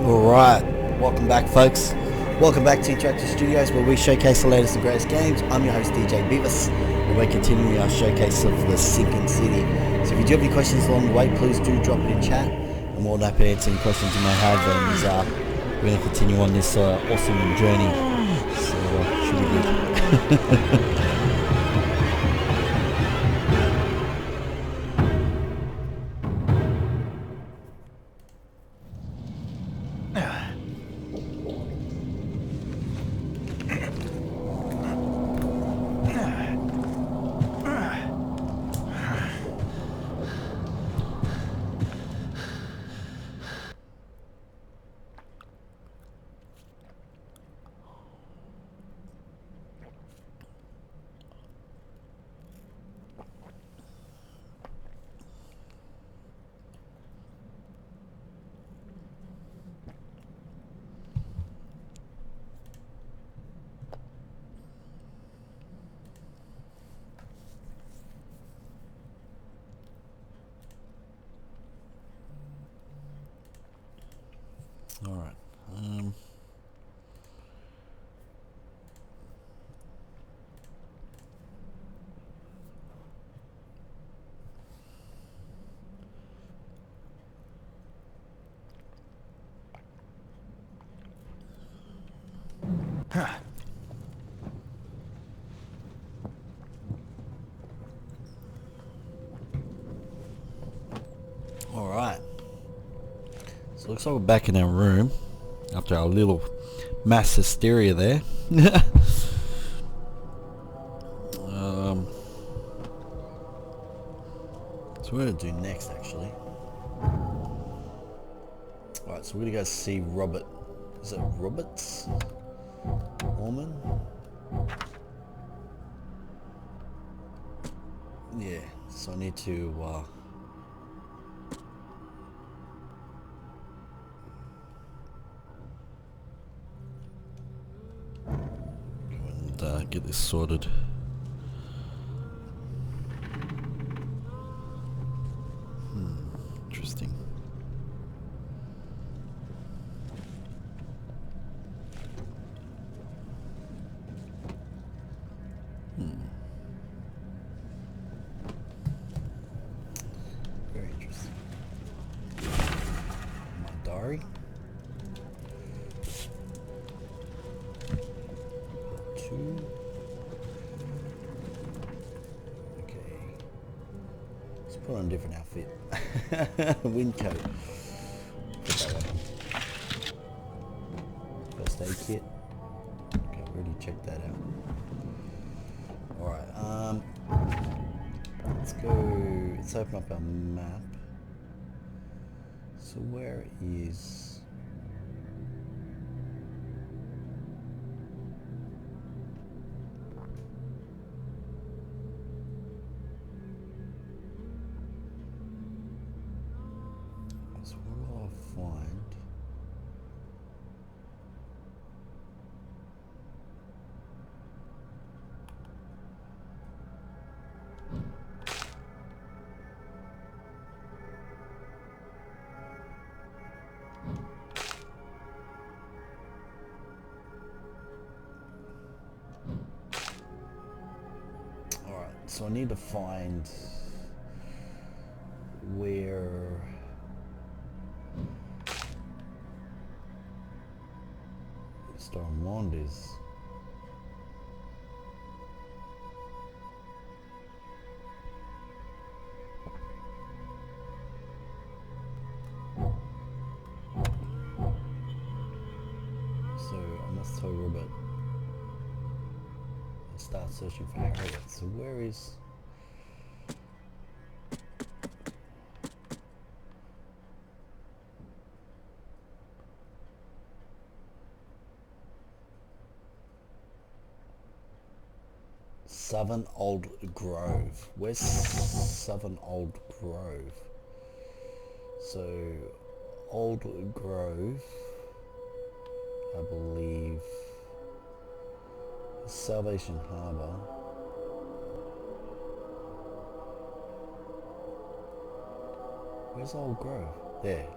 Alright, welcome back folks. Welcome back to Interactive Studios, where we showcase the latest and greatest games. I'm your host DJ Beavis, and we're continuing our showcase of the Sinking City. So if you do have any questions along the way, please do drop it in chat. I'm more than happy to answer any questions you may have, and we're going to continue on this awesome journey. So should be good. Alright. Alright. So it looks like we're back in our room after our little mass hysteria there. So what we're going to do next actually. Alright, so we're going to go see Robert. Is it Roberts? Orman? Yeah, so I need to get this sorted. Interesting. Very interesting. My diary. Two. Okay. Let's put on a different outfit. Wind coat. Put that on. First aid kit. Okay, we already checked that out. Alright, let's go, let's open up our map. So where is... So what will I find? So I need to find where Storm Wand is. Searching for Harriet. So where is... Southern Old Grove. Where's Southern Old Grove? So, Old Grove, I believe, Salvation Harbour. Where's Old Grove? There.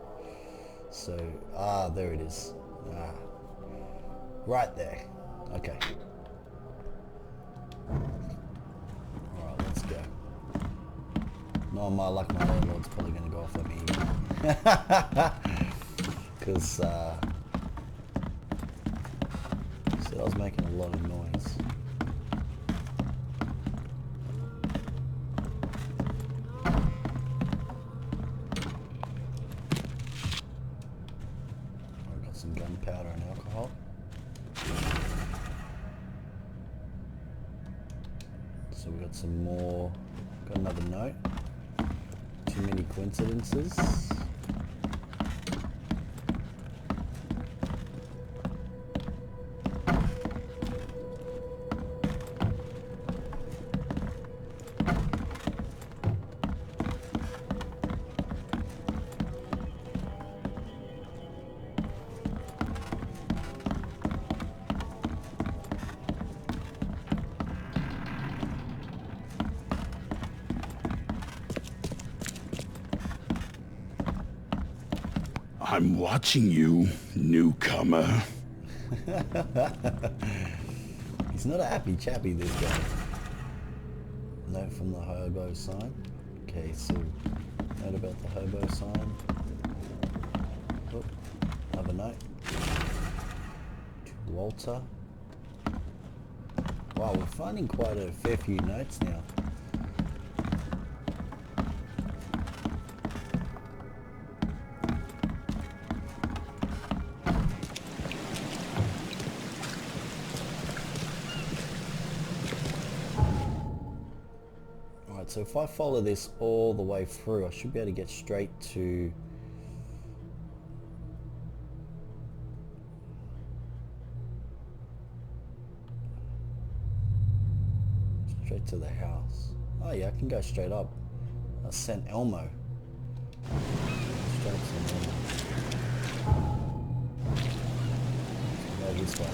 So, there it is. Right there. Okay. Alright, let's go. No, my luck, my landlord's probably going to go off at me. Because, said I was making a lot of noise. I've got some gunpowder and alcohol. So we got some more, got another note. Too many coincidences. I'm watching you, newcomer. He's not a happy chappy, this guy. Note from the hobo sign. Okay, so note about the hobo sign. Oh, another note. To Walter. Wow, we're finding quite a fair few notes now. So if I follow this all the way through, I should be able to get straight to the house. Oh yeah, I can go straight up. That's St. Elmo. Straight up St. Elmo. Go this way.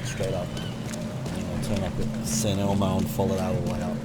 Straight up. And I'll turn up at St. Elmo and follow that all the way up.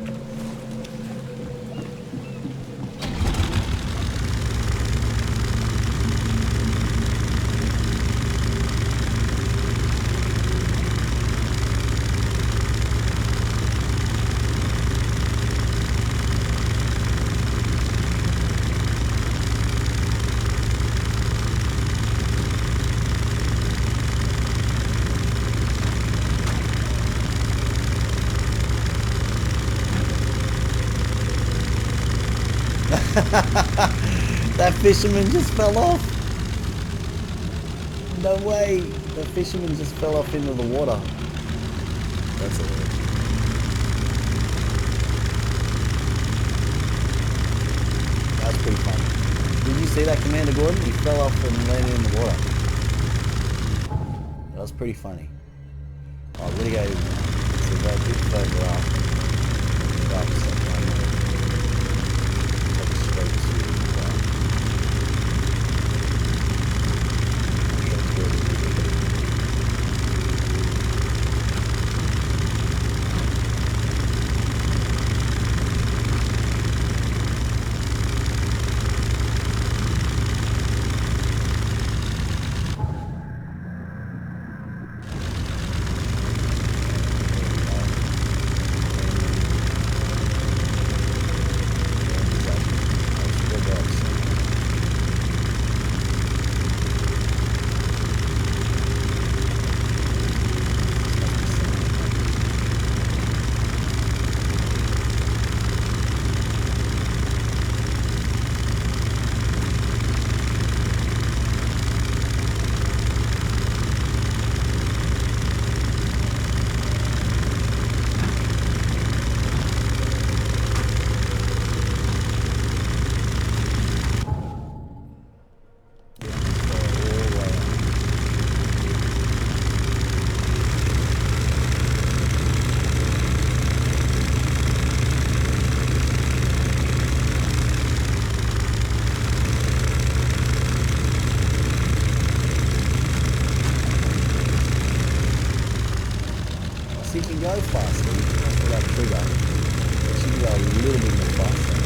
That fisherman just fell off. No way. The fisherman just fell off into the water. That's it. That's pretty funny. Did you see that, Commander Gordon? He fell off and landed in the water. That was pretty funny. Oh, we're gonna go to a bit further up. little bit more faster.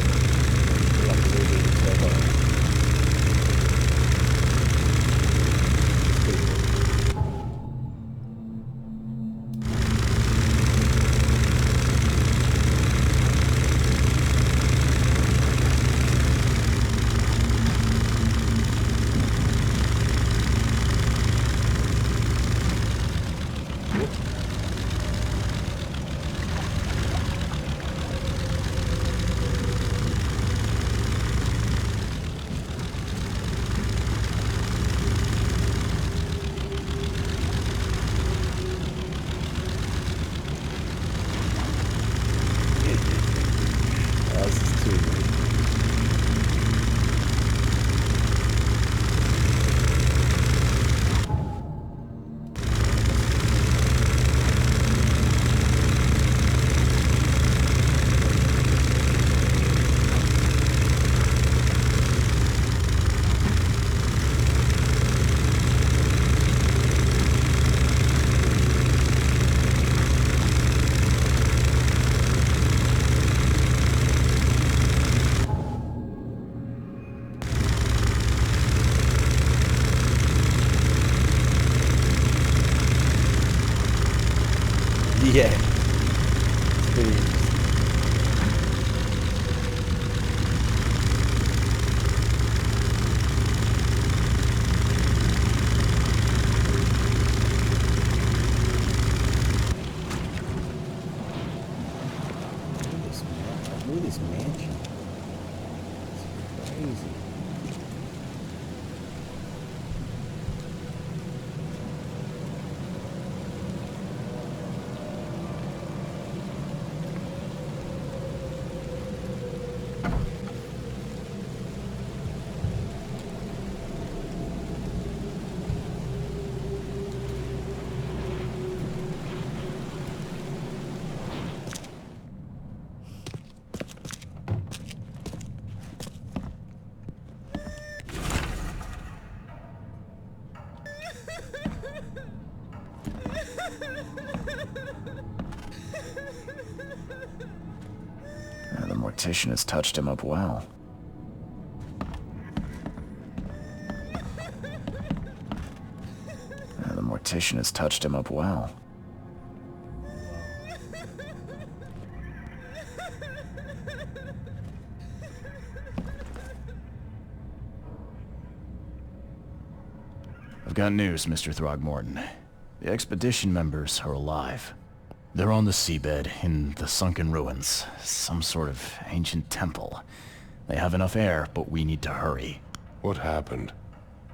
Like a little bit of turbo. It's pretty good. This is too good. Yeah, it's pretty interesting. Look at this mansion. It's crazy. The mortician has touched him up well. The mortician has touched him up well. I've got news, Mr. Throgmorton. The expedition members are alive. They're on the seabed, in the sunken ruins. Some sort of ancient temple. They have enough air, but we need to hurry. What happened?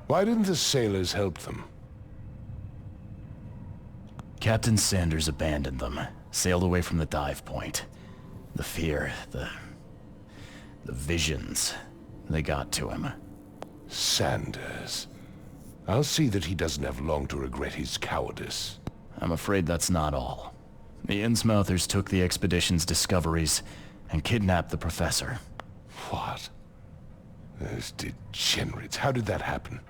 Why didn't the sailors help them? Captain Sanders abandoned them, sailed away from the dive point. The fear, the visions, they got to him. Sanders. I'll see that he doesn't have long to regret his cowardice. I'm afraid that's not all. The Innsmouthers took the expedition's discoveries and kidnapped the professor. What? Those degenerates. How did that happen?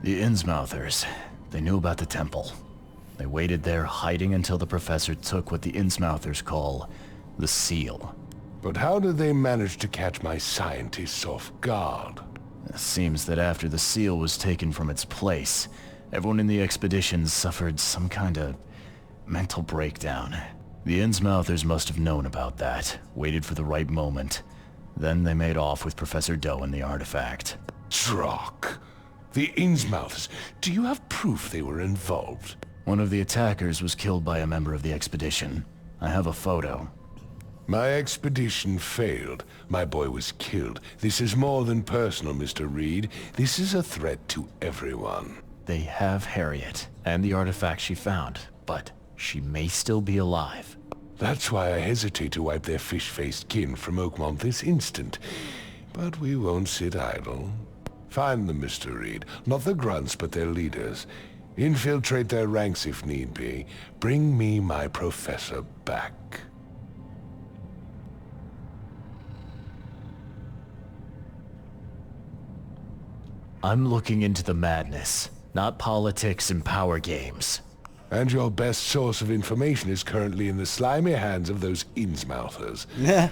The Innsmouthers, they knew about the temple. They waited there, hiding until the professor took what the Innsmouthers call the seal. But how did they manage to catch my scientists off guard? It seems that after the seal was taken from its place, everyone in the expedition suffered some kind of mental breakdown. The Innsmouthers must have known about that, waited for the right moment. Then they made off with Professor Doe and the artifact. Drock. The Innsmouths. Do you have proof they were involved? One of the attackers was killed by a member of the expedition. I have a photo. My expedition failed. My boy was killed. This is more than personal, Mr. Reed. This is a threat to everyone. They have Harriet, and the artifact she found, but she may still be alive. That's why I hesitate to wipe their fish-faced kin from Oakmont this instant. But we won't sit idle. Find them, Mr. Reed. Not the grunts, but their leaders. Infiltrate their ranks if need be. Bring me my professor back. I'm looking into the madness. not politics and power games. And your best source of information is currently in the slimy hands of those Innsmouthers. Yeah.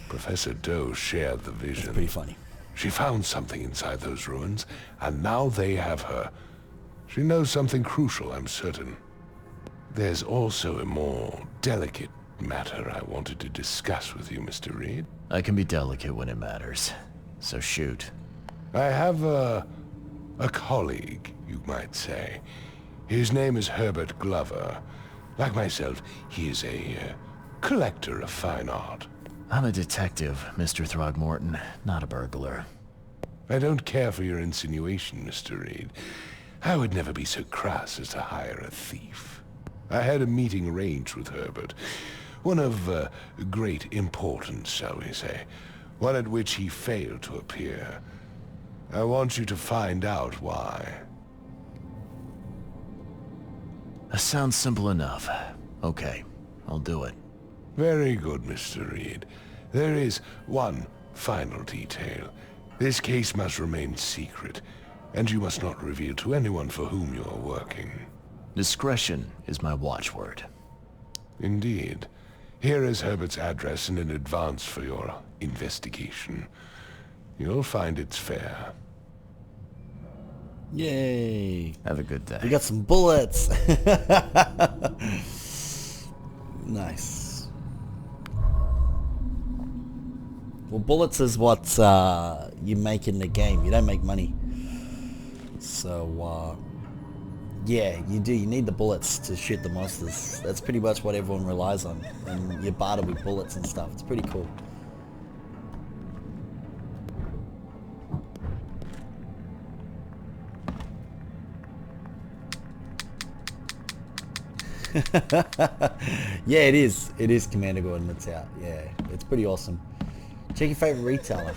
Professor Doe shared the vision. It's pretty funny. She found something inside those ruins, and now they have her. She knows something crucial, I'm certain. There's also a more delicate matter I wanted to discuss with you, Mr. Reed. I can be delicate when it matters, so shoot. I have a colleague, you might say. His name is Herbert Glover. Like myself, he is a collector of fine art. I'm a detective, Mr. Throgmorton, not a burglar. I don't care for your insinuation, Mr. Reed. I would never be so crass as to hire a thief. I had a meeting arranged with Herbert. One of great importance, shall we say. One at which he failed to appear. I want you to find out why. That sounds simple enough. Okay, I'll do it. Very good, Mr. Reed. There is one final detail. This case must remain secret, and you must not reveal to anyone for whom you are working. Discretion is my watchword. Indeed. Here is Herbert's address and an advance for your investigation. You'll find it's fair. Yay. Have a good day. We got some bullets. Nice. Well, bullets is what you make in the game. You don't make money. So, yeah, you do. You need the bullets to shoot the monsters. That's pretty much what everyone relies on. And you barter with bullets and stuff. It's pretty cool. Yeah, it is. It is Commander Gordon. It's out. Yeah, it's pretty awesome. Check your favorite retailer.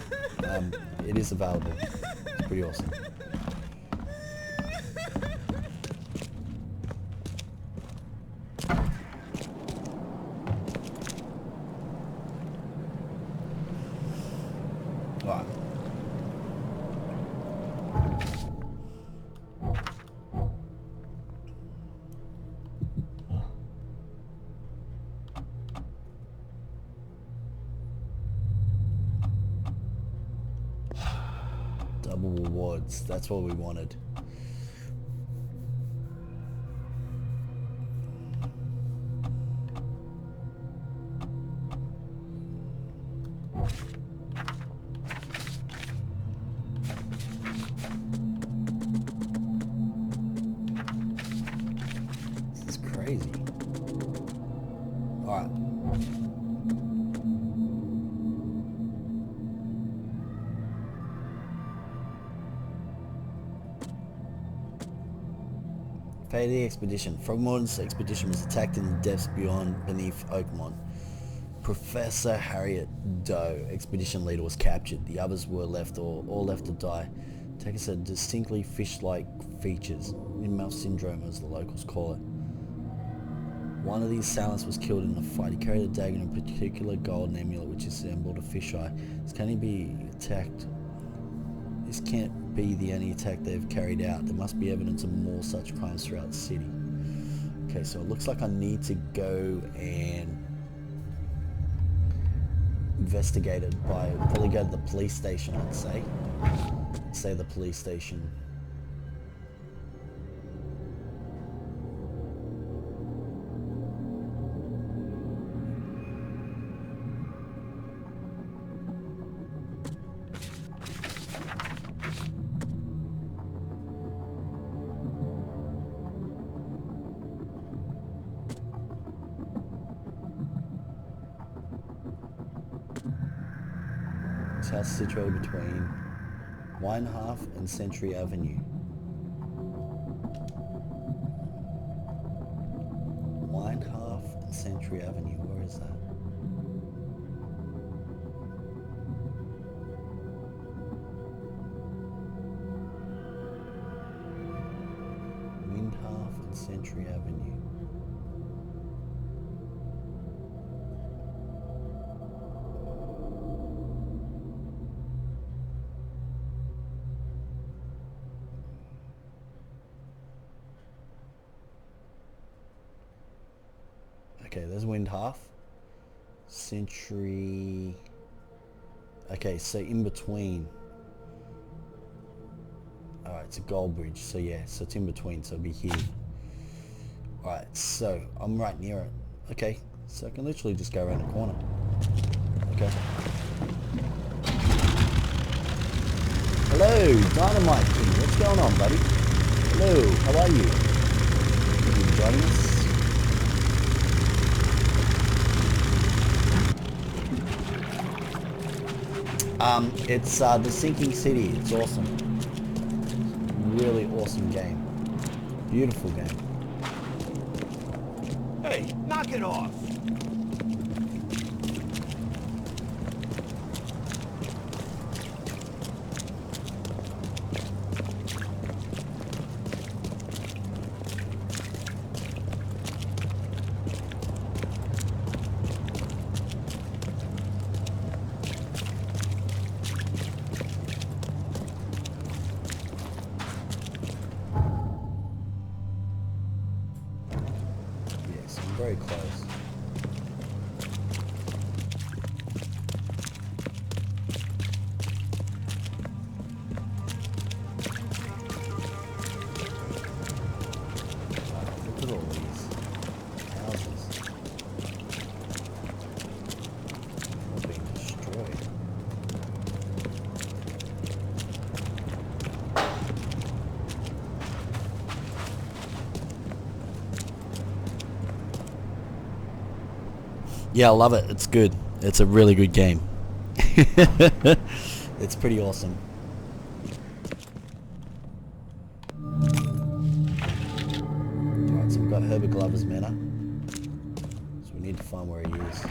It is available. It's pretty awesome. Alright. Double rewards. That's what we wanted. This is crazy. All right. Fate of the expedition. Frogmorton's expedition was attacked in the depths beneath Oakmont. Professor Harriet Doe, expedition leader, was captured. The others were all left to die. Takis had distinctly fish-like features, in-mouth syndrome as the locals call it. One of the assailants was killed in the fight. He carried a dagger and a particular golden amulet which resembled a fisheye. This can't be attacked. This can't be the only attack they've carried out. There must be evidence of more such crimes throughout the city. Okay, so it looks like I need to go and investigate it by probably go to the police station, I'd say. Say the police station. This house is situated between Winehalf and Century Avenue. Winehalf and Century Avenue, where is that? Windhalf and Century Avenue. Okay, there's wind half. Century. Okay, so in between. Alright, it's a gold bridge. So yeah, so it's in between. So it'll be here. Alright, so I'm right near it. Okay, so I can literally just go around the corner. Okay. Hello, Dynamite King. What's going on, buddy? Hello, how are you? Are you joining us? It's The Sinking City. It's awesome. Really awesome game. Beautiful game. Hey, knock it off! Yes, I'm very close. Look at all these houses. All being destroyed. Yeah, I love it. It's good. It's a really good game. It's pretty awesome. Alright, so we've got Herbert Glover's manor. So we need to find where he is.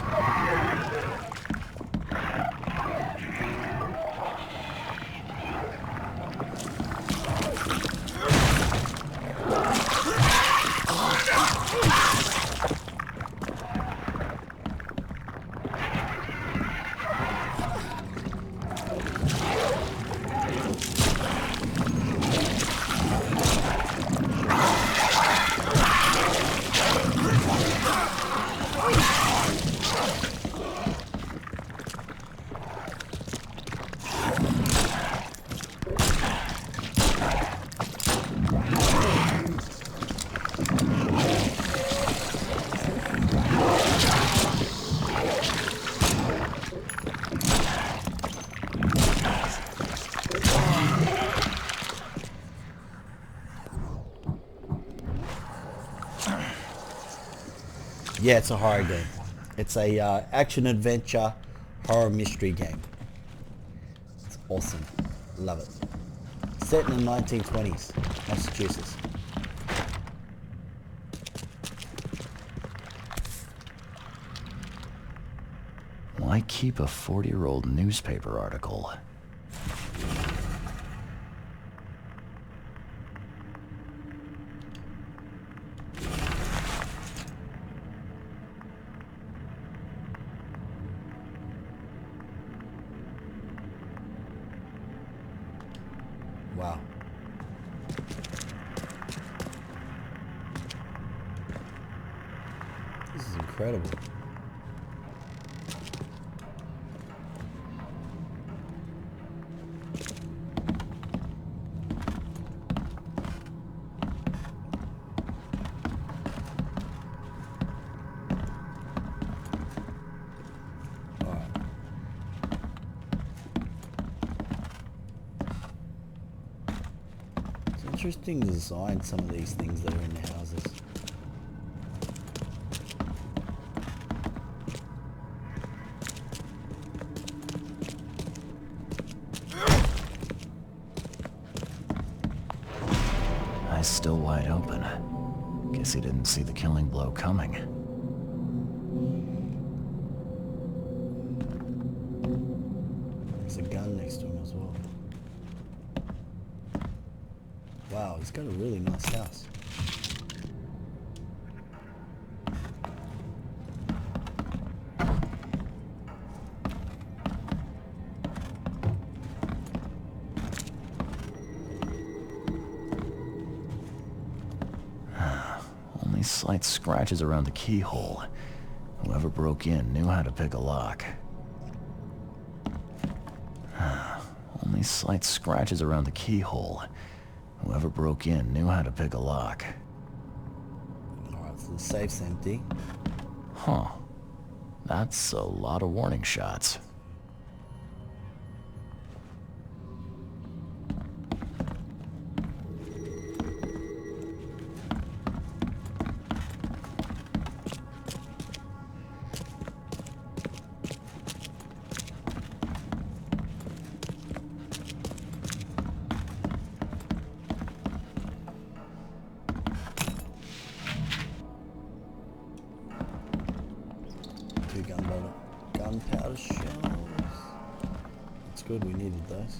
Yeah, it's a horror game. It's a action adventure horror mystery game. It's awesome. Love it. Set in the 1920s, Massachusetts. Why keep a 40-year-old newspaper article? Wow. This is incredible. Interesting design, some of these things that are in the houses. Eyes still wide open. Guess he didn't see the killing blow coming. There's a gun next to him as well. Wow, he's got a really nice house. Only slight scratches around the keyhole. Whoever broke in knew how to pick a lock. Only slight scratches around the keyhole. Whoever broke in knew how to pick a lock. Alright, so the safe's empty. Huh. That's a lot of warning shots. Gunpowder shells. That's good, we needed those.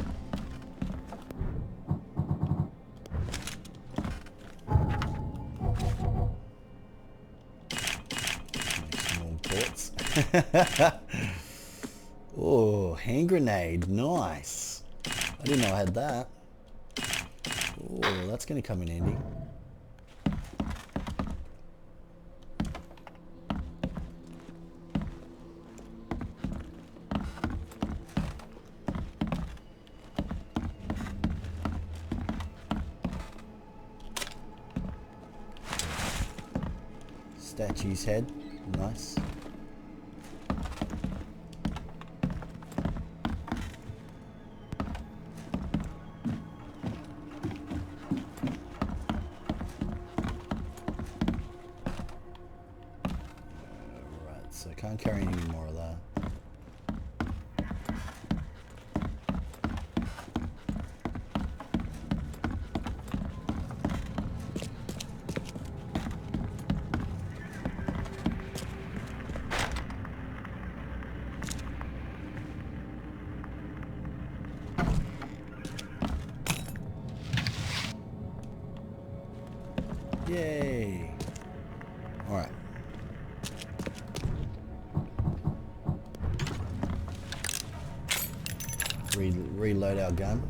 Make some more bullets. Oh, hand grenade, nice. I didn't know I had that. Oh, that's gonna come in handy. Statue's head, nice. Right, so I can't carry any more of that. Yay! Alright. Reload our gun.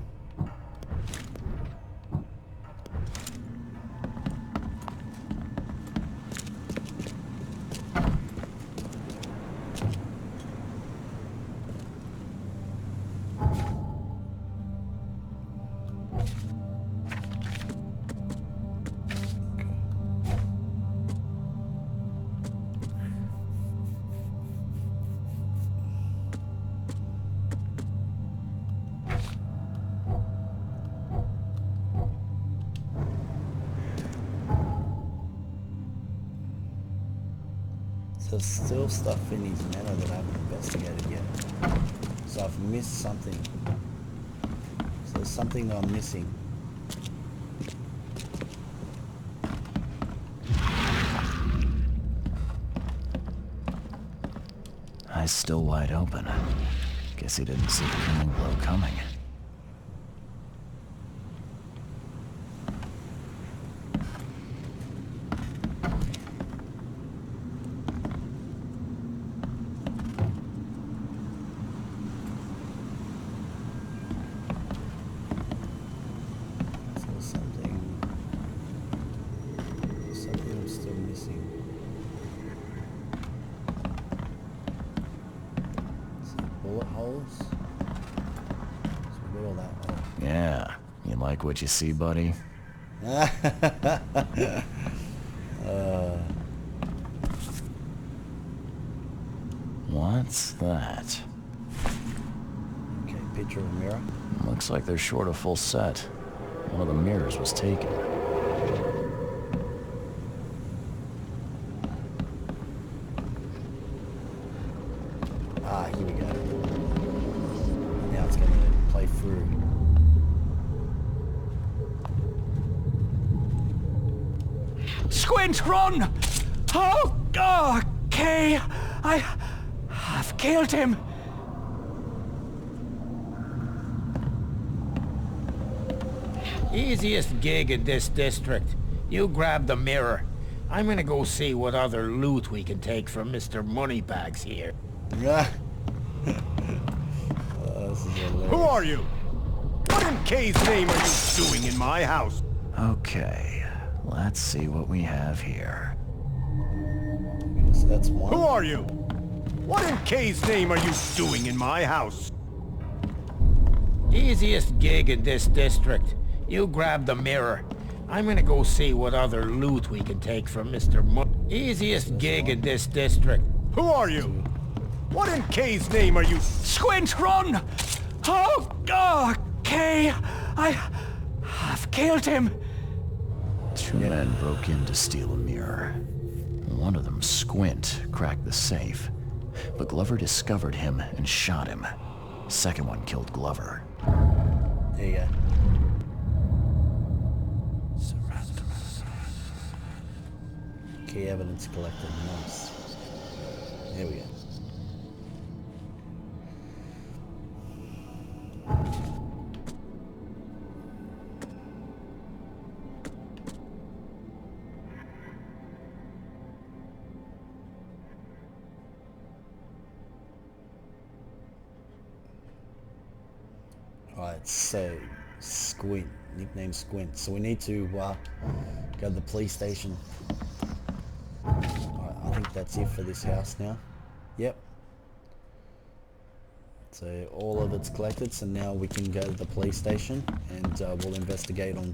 There's still stuff in his manor that I haven't investigated yet. So I've missed something. So there's something that I'm missing. Eyes still wide open. Guess he didn't see the killing blow coming. Something I'm still missing. Bullet holes? So we got all that. Oh. Yeah. You like what you see, buddy? What's that? Okay, picture of a mirror. Looks like they're short a full set. One of the mirrors was taken. Ah, here we go. Now it's going to play through. Squint, run! Oh, okay. I've killed him. Easiest gig in this district. You grab the mirror. I'm gonna go see what other loot we can take from Mr. Moneybags here. Yeah. This is hilarious. Who are you? What in K's name are you doing in my house? Okay. Let's see what we have here. So that's one. Who are you? What in K's name are you doing in my house? Easiest gig in this district. You grab the mirror. I'm gonna go see what other loot we can take from Mr. Easiest gig in this district. Who are you? What in K's name are you? Squint, run! Oh, Kay! I've killed him! Two men broke in to steal a mirror. One of them, Squint, cracked the safe. But Glover discovered him and shot him. Second one killed Glover. There you go. Key evidence collected. Nice. There we go. Alright, so Squint, nickname Squint. So we need to go to the police station. Alright, I think that's it for this house now. Yep. So all of it's collected, so now we can go to the police station and we'll investigate on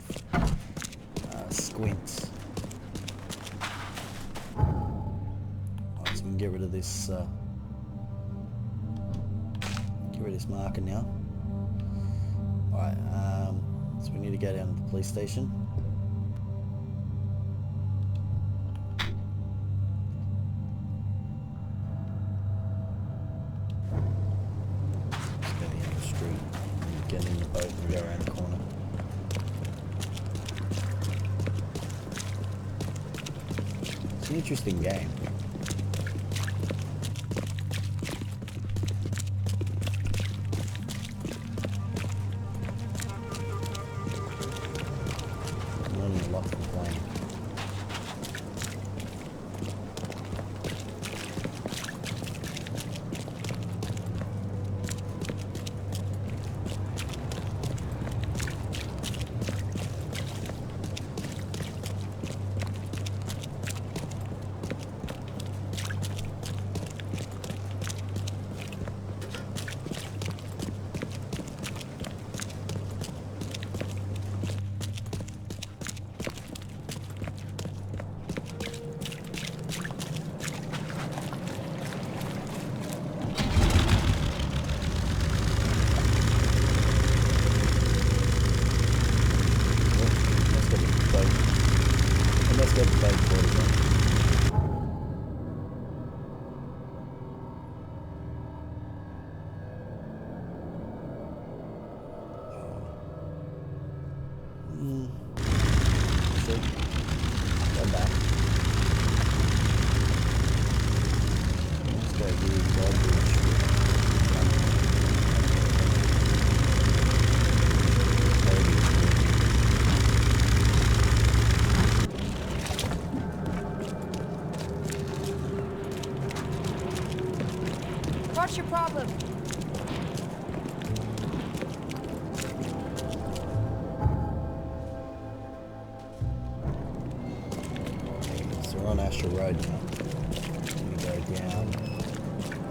Squint. Alright, so we can get rid of this marker now. Alright, so we need to go down to the police station. Let's go down the street and get in the boat and go around the corner. It's an interesting game. What's your problem? So we're on Asher Road now. We're gonna go down.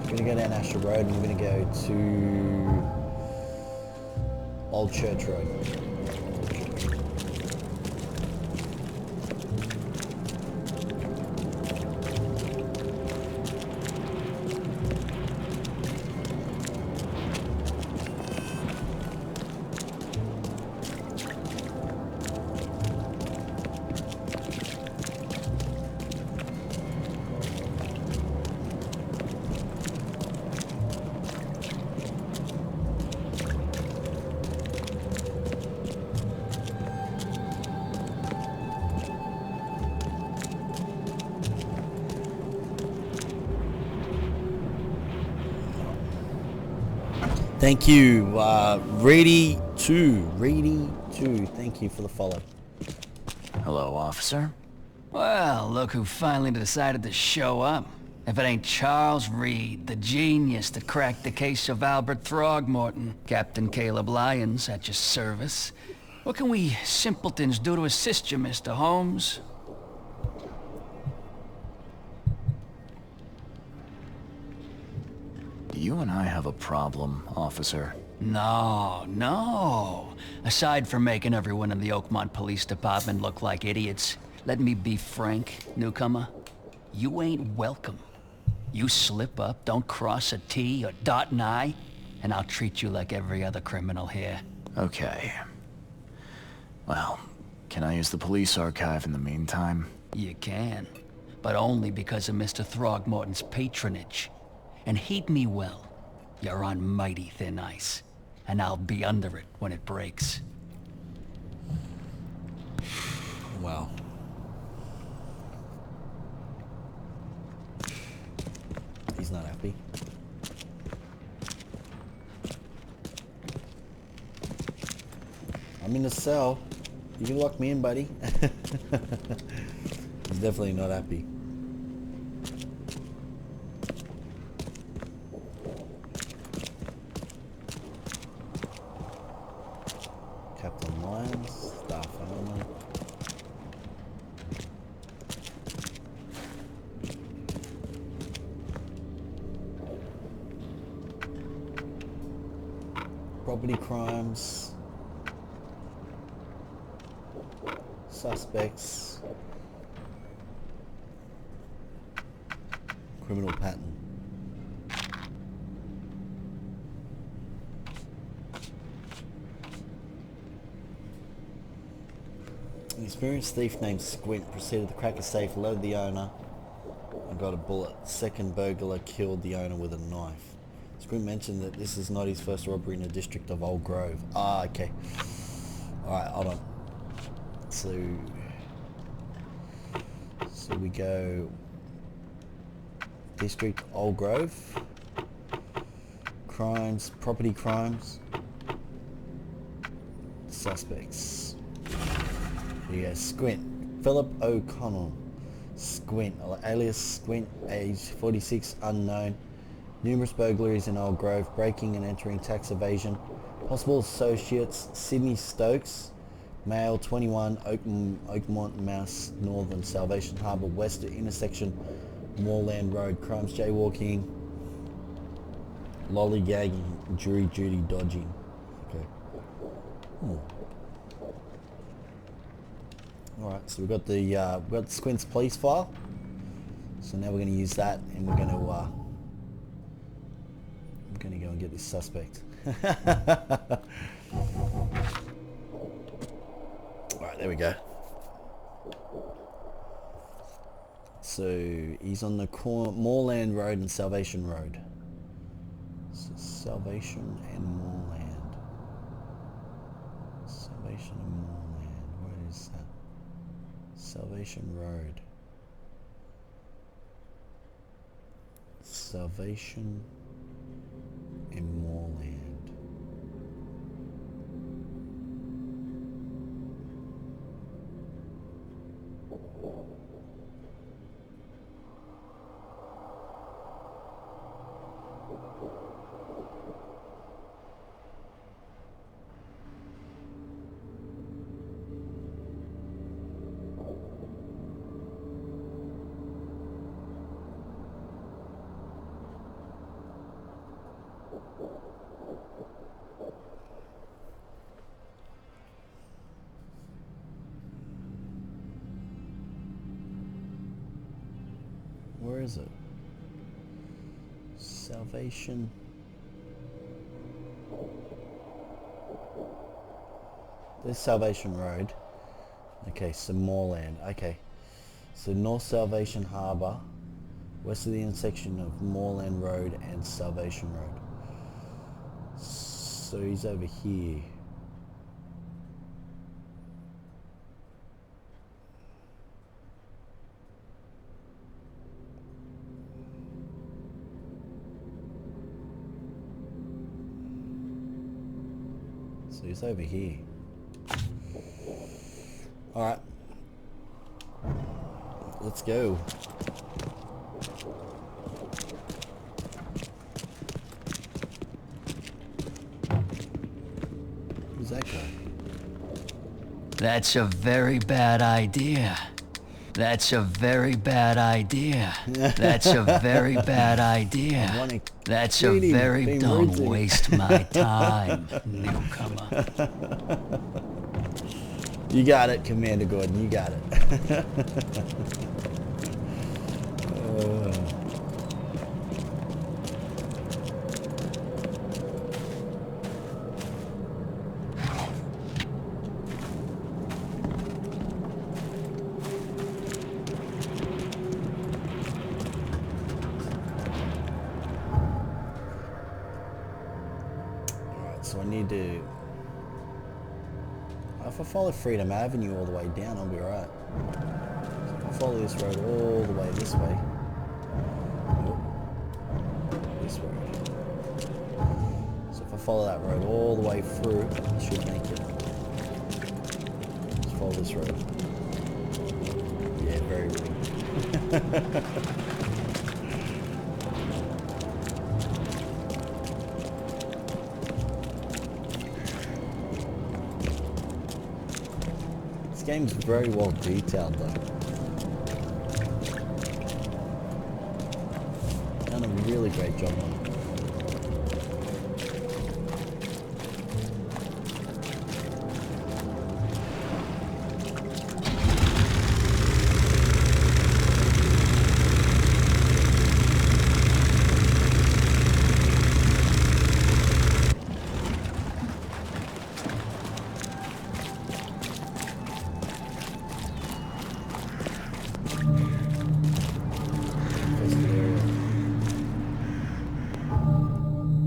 We're gonna go down Asher Road and we're gonna go to Old Church Road. Thank you, Reedy2, thank you for the follow. Hello, officer. Well, look who finally decided to show up. If it ain't Charles Reed, the genius that cracked the case of Albert Throgmorton. Captain Caleb Lyons at your service. What can we simpletons do to assist you, Mr. Holmes? You and I have a problem, officer. No, no. Aside from making everyone in the Oakmont Police Department look like idiots, let me be frank, newcomer. You ain't welcome. You slip up, don't cross a T or dot an I, and I'll treat you like every other criminal here. Okay. Well, can I use the police archive in the meantime? You can, but only because of Mr. Throgmorton's patronage. And heed me well, you're on mighty thin ice, and I'll be under it when it breaks. Wow. He's not happy. I'm in the cell. You can lock me in, buddy. He's definitely not happy. Captain Lyons, staff only. Property crimes. Suspects. Criminal pattern. An experienced thief named Squint proceeded to crack a safe, loaded the owner, and got a bullet. Second burglar killed the owner with a knife. Squint mentioned that this is not his first robbery in the district of Old Grove. Ah, okay. Alright, hold on. So we go District Old Grove, crimes, property crimes, suspects. We go Squint, Philip O'Connell, Squint, alias Squint, age 46, unknown, numerous burglaries in Old Grove, breaking and entering, tax evasion, possible associates, Sydney Stokes, male, 21, Oakmont, Mouse, Northern, Salvation Harbour, West intersection, Moorland Road, crimes, jaywalking, lollygagging, jury duty dodging. Okay. Alright, so we've got the Squint's police file. So now we're going to use that, and we're going to go and get this suspect. Alright, there we go. So he's on the corner, Moorland Road and Salvation Road. So Salvation and Moorland. Salvation and Moorland. Where is that? Salvation Road. Salvation and Moorland. Where is it? Salvation. There's Salvation Road. Okay, so Moorland. Okay. So North Salvation Harbour, west of the intersection of Moorland Road and Salvation Road. So he's over here. So he's over here. Alright. Let's go. Who's that guy? That's a very bad idea. That's a very bad idea. That's a very bad idea. That's a very... Don't waste my time, newcomer. You got it, Commander Gordon. You got it. So I need to... If I follow Freedom Avenue all the way down, I'll be right. So if I follow this road all the way this way... Nope. This road. So if I follow that road all the way through, I should make it. Just follow this road. Yeah, very good. This game's very well detailed though. Done a really great job on it.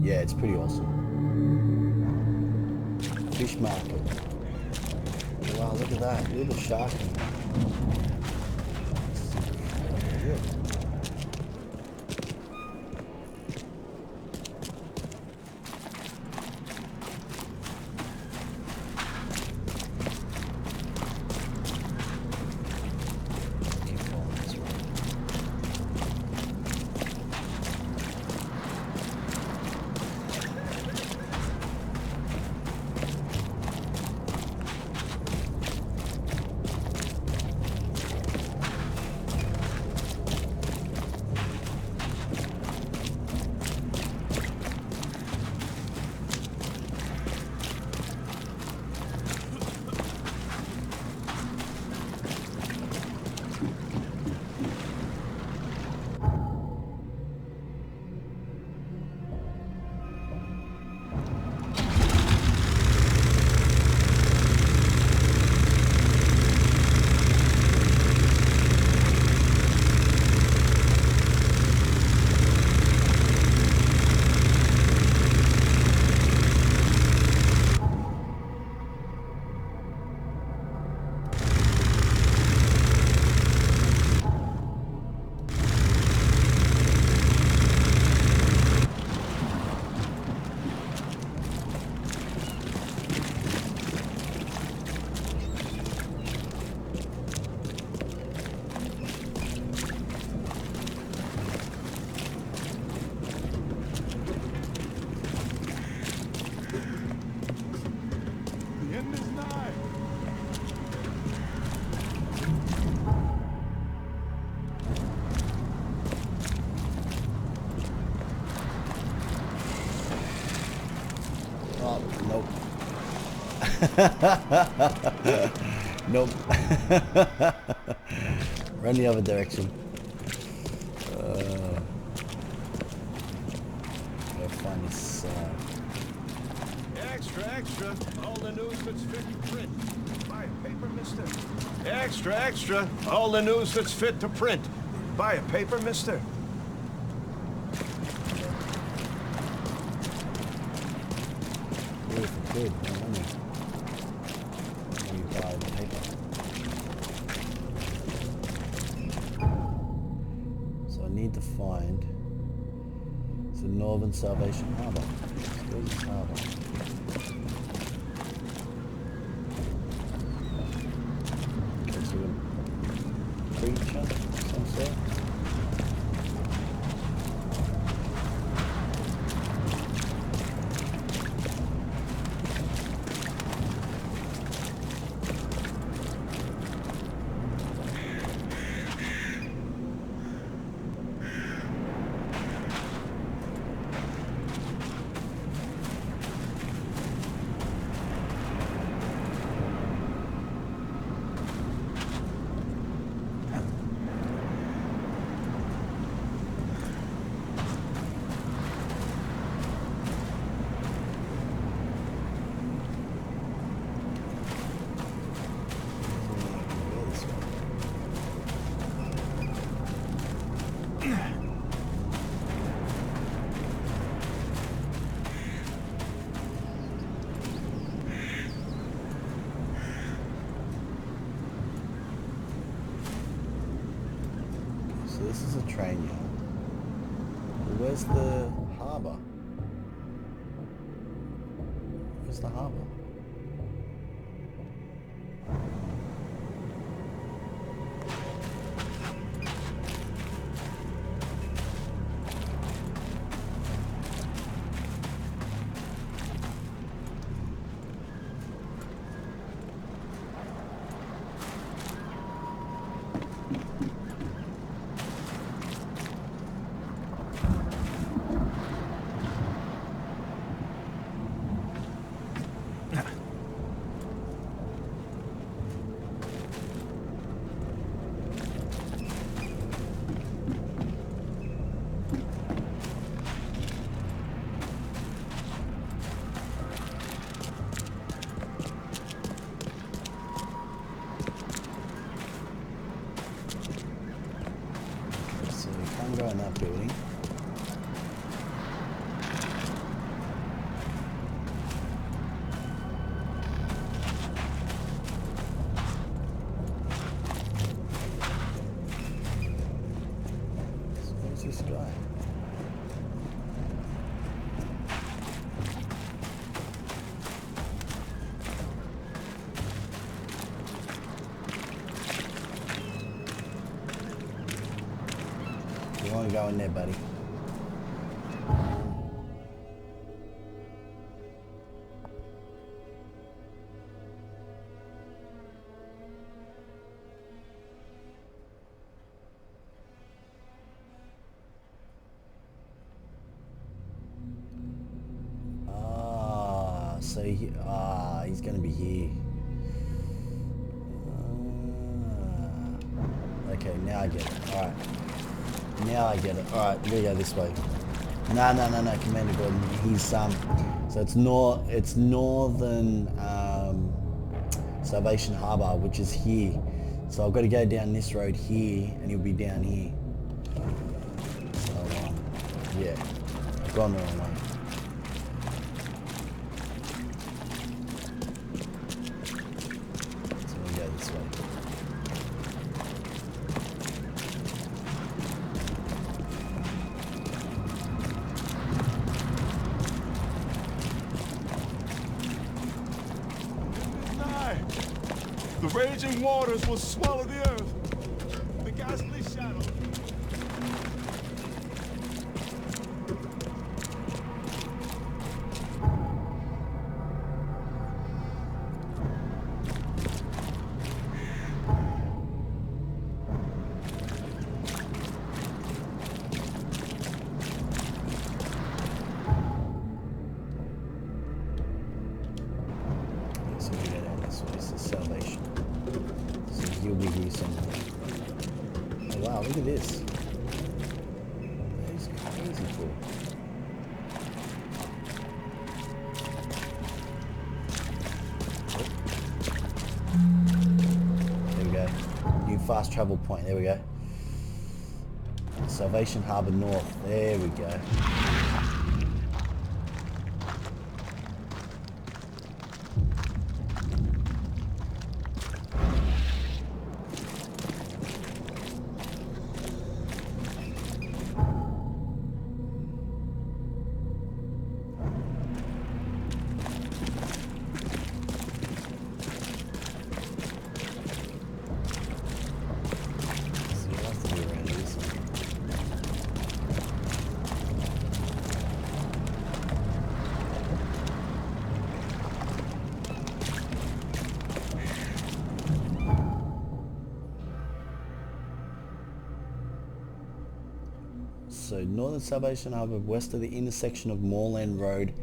Yeah, it's pretty awesome. Fish market. Wow, look at that. Little shark in there. Keep following this road. The end is nigh. Oh, nope. Nope. Run the other direction. Gotta find this. Extra, extra. All the news that's fit to print. Buy a paper, mister. Extra, extra. All the news that's fit to print. Buy a paper, mister. Really for good, no money. You buy the paper. So I need to find the Northern Salvation Harbour. Let's go to this harbour. Okay, so a creature of some sort. So this is a train yard. Where's the harbour? Where's the harbour? So we can't go in that building. So where's this guy? You want to go in there, buddy? So he's going to be here. Okay, now I get it. All right. Now I get it. All right, we go this way. No, Commander Gordon. He's so it's northern Salvation Harbour, which is here. So I've got to go down this road here, and he'll be down here. So yeah, I've gone the wrong way. So we go this way. The raging waters will swallow the earth. The ghastly shadow. So we go down this way. This is Salvation. So he'll be here somewhere. Oh wow, look at this. That is crazy cool. There we go. New fast travel point. There we go. Salvation Harbour North. There we go. So you'll have to be around this one. So Northern Salvation Harbour, west of the intersection of Moorland Road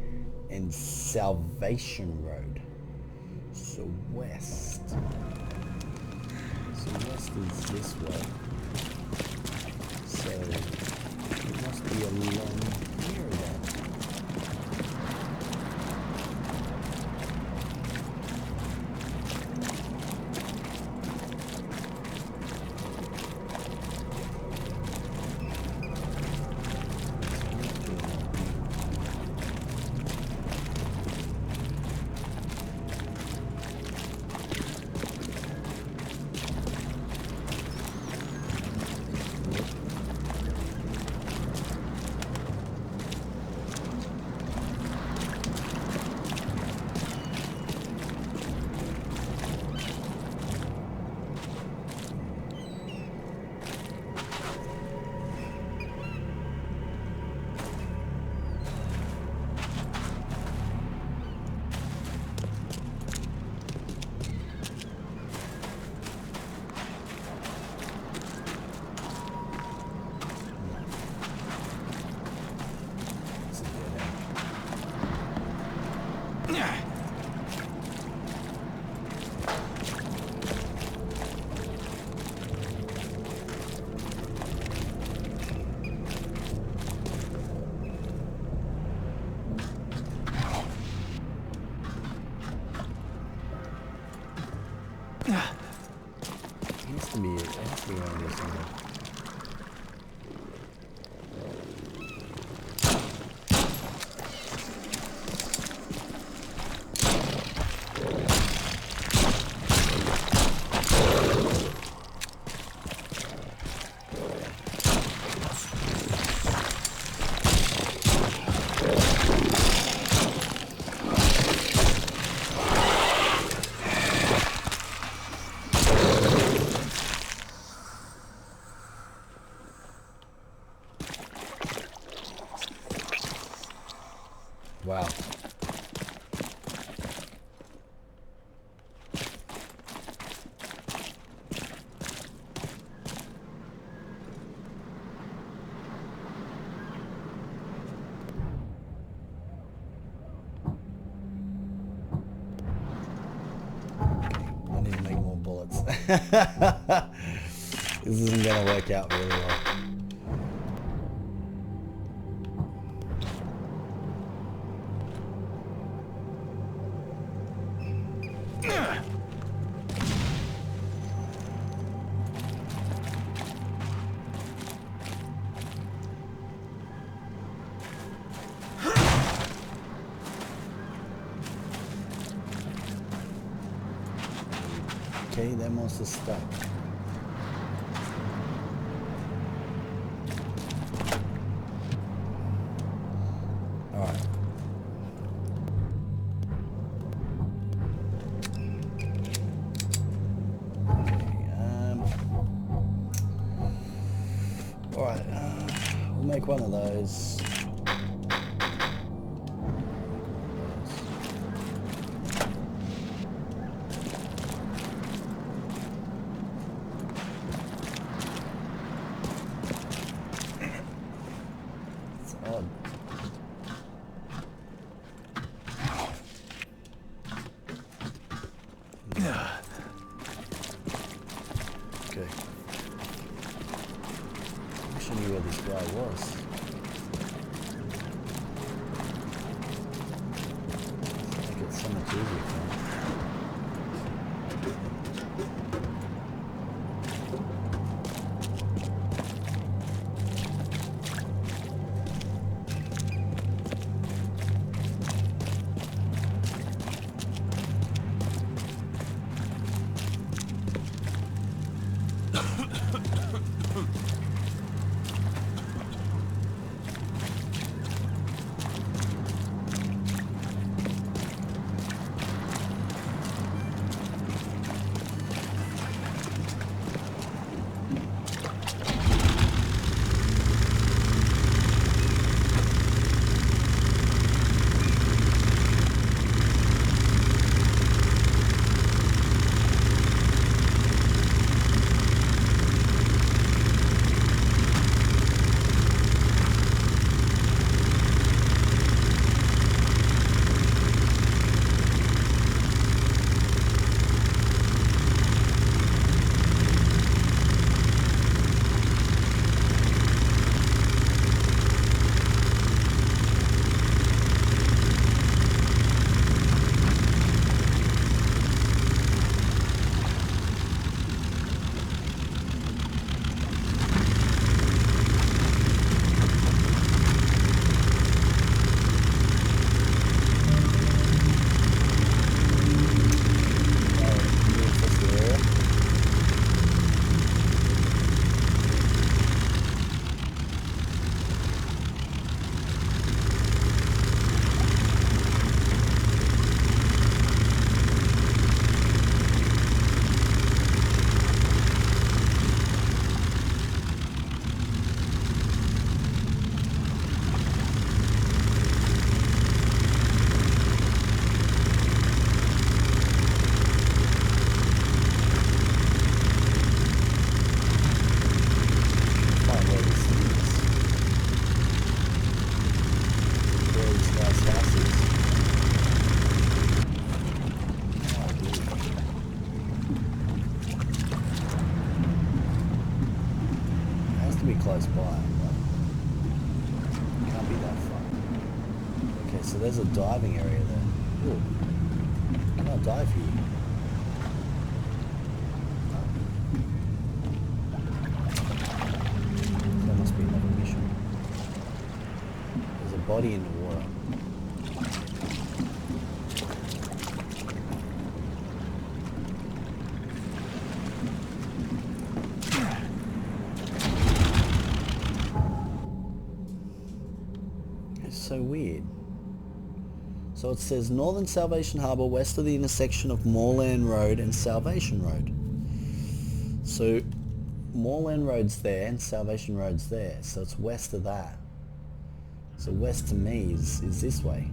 and Salvation Road. So west. So west is this way. So it must be along here then. It has to be around here somewhere. Wow. I need to make more bullets. This isn't going to work out really well. Okay, that monster's stuck. Alright. Alright, we'll make one of those. It's odd. Okay. I wish I knew where this guy was. I think it's so much easier for him. Close by, but can't be that far. Okay, so there's a diving area there. Ooh. Can I dive here? No. body in the water. It's so weird. So it says Northern Salvation Harbour, west of the intersection of Moorland Road and Salvation Road. So Moorland Road's there and Salvation Road's there, so it's west of that. So west to me is this way.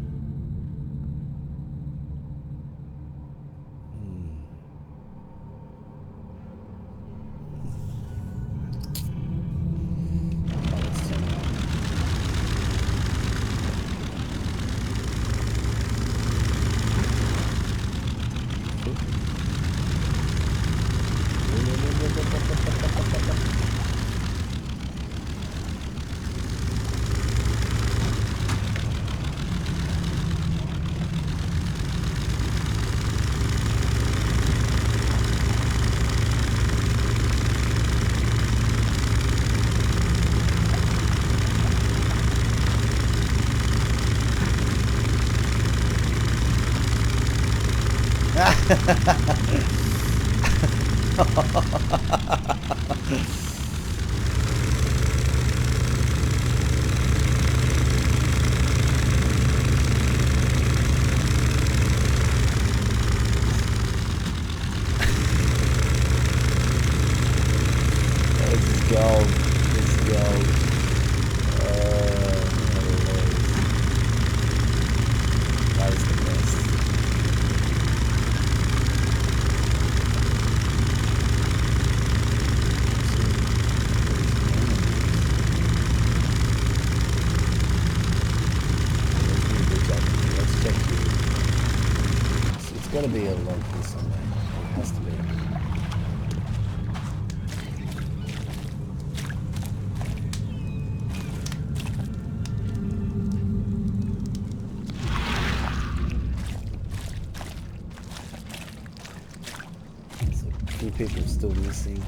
Let's turn around. This is gold. This is gold. That is the best. Let's check here. It's got to be a log here somewhere. It has to be. So a few people are still missing.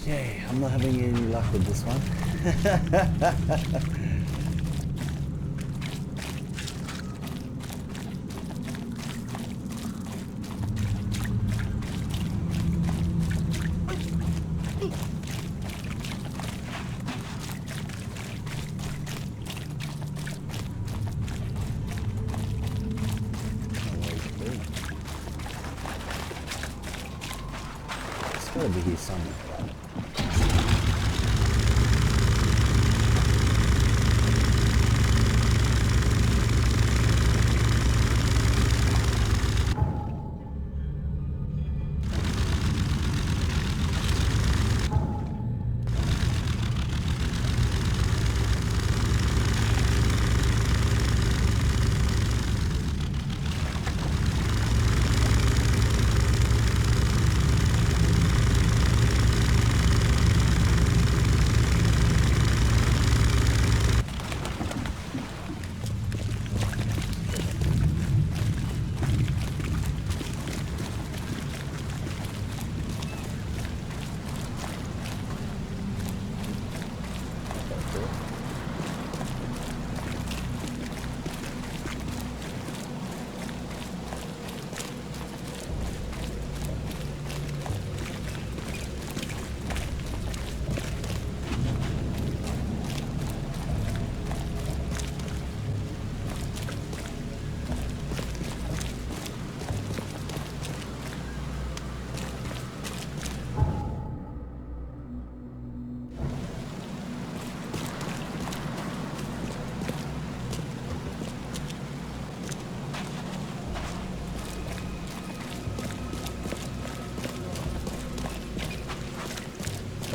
Okay, I'm not having any luck with this one. It's gotta be here somewhere.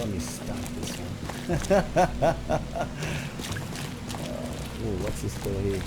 got me stuck this one. Ooh, what's this door here?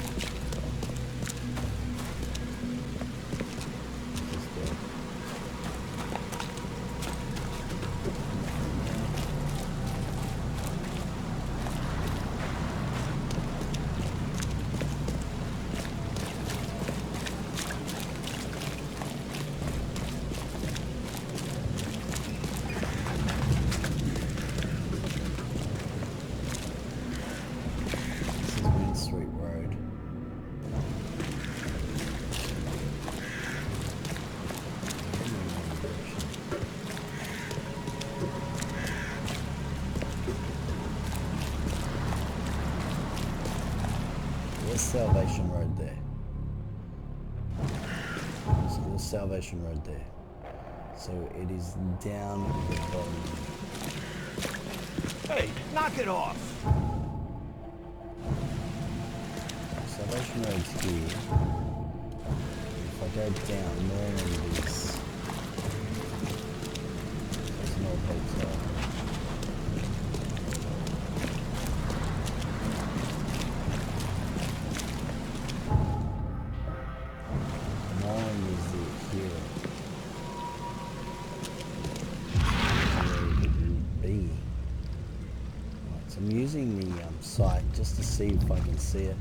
Salvation Road there. So there's Salvation Road there. So it is down the bottom. Hey, knock it off! Salvation Road's here. If I go down, normally there's an old hotel. I'm using the site just to see if I can see it.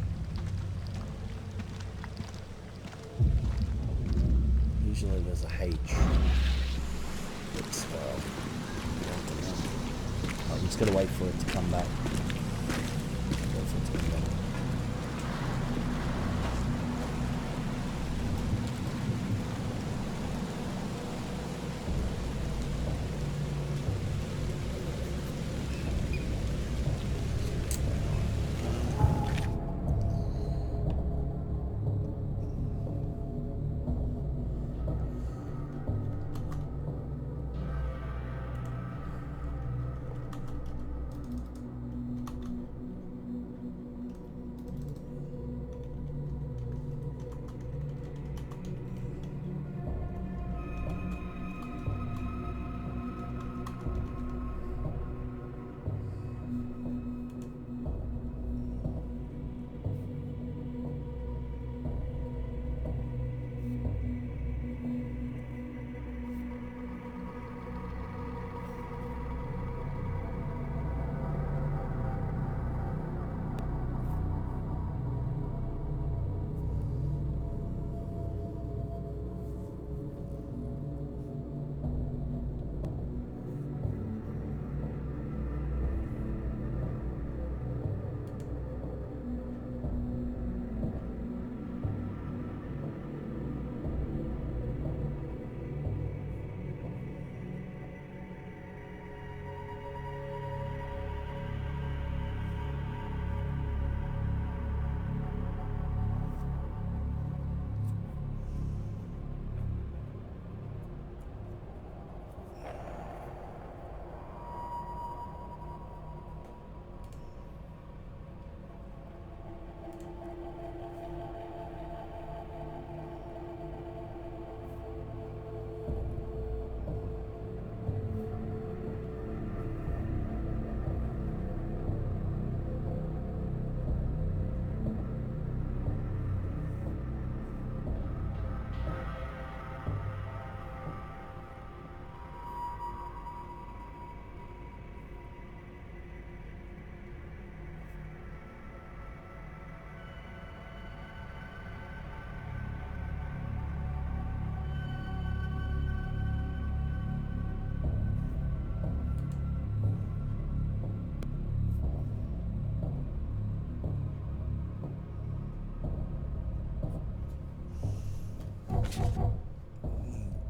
Usually there's a H. I'm just gonna wait for it to come back.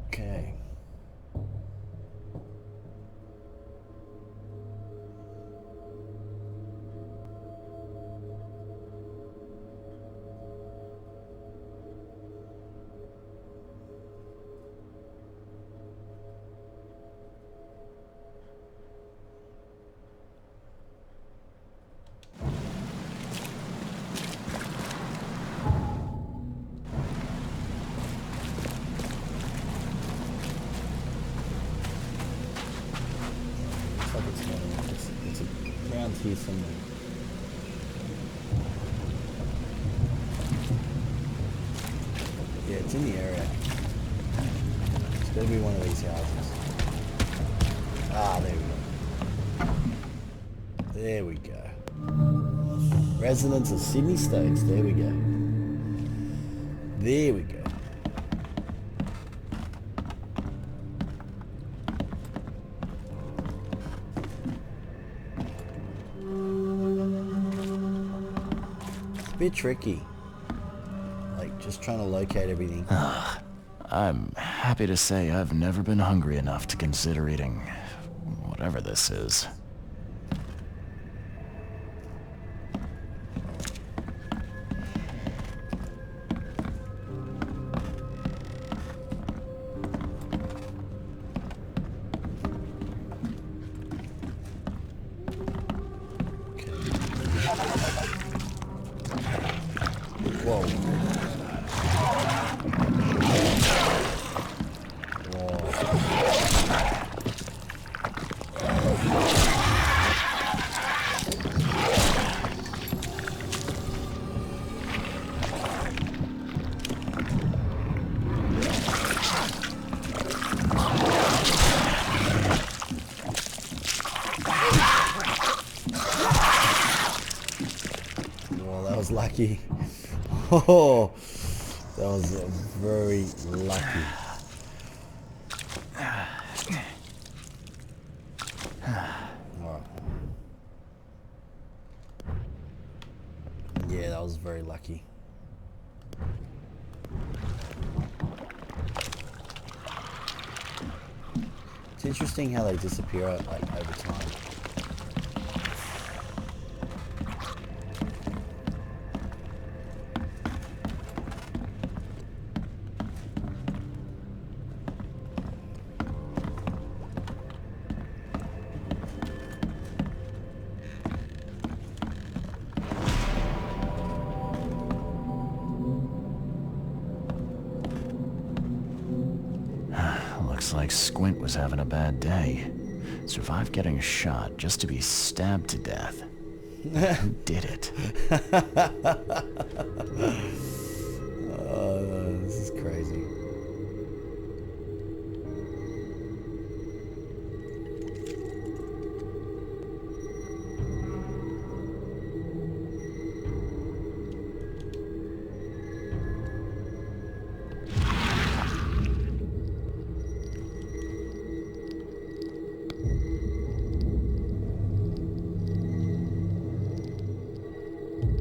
Okay. It's here somewhere. Yeah, it's in the area. It's gotta be one of these houses. Ah, there we go. There we go. Residents of Sydney Stokes. There we go. There we go. It's a bit tricky. Like, just trying to locate everything. I'm happy to say I've never been hungry enough to consider eating whatever this is. Whoa. Well, that was lucky. Oh, that was very lucky. Alright. Yeah, that was very lucky. It's interesting how they disappear like over time. Looks like Squint was having a bad day. Survived getting shot just to be stabbed to death. Who did it? This is crazy.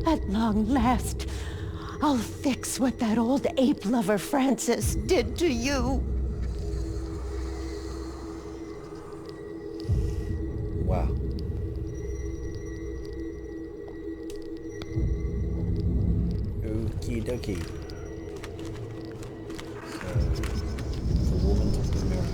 At long last, I'll fix what that old ape lover Francis did to you. Wow. Okie dokie. So, the woman took the mirror.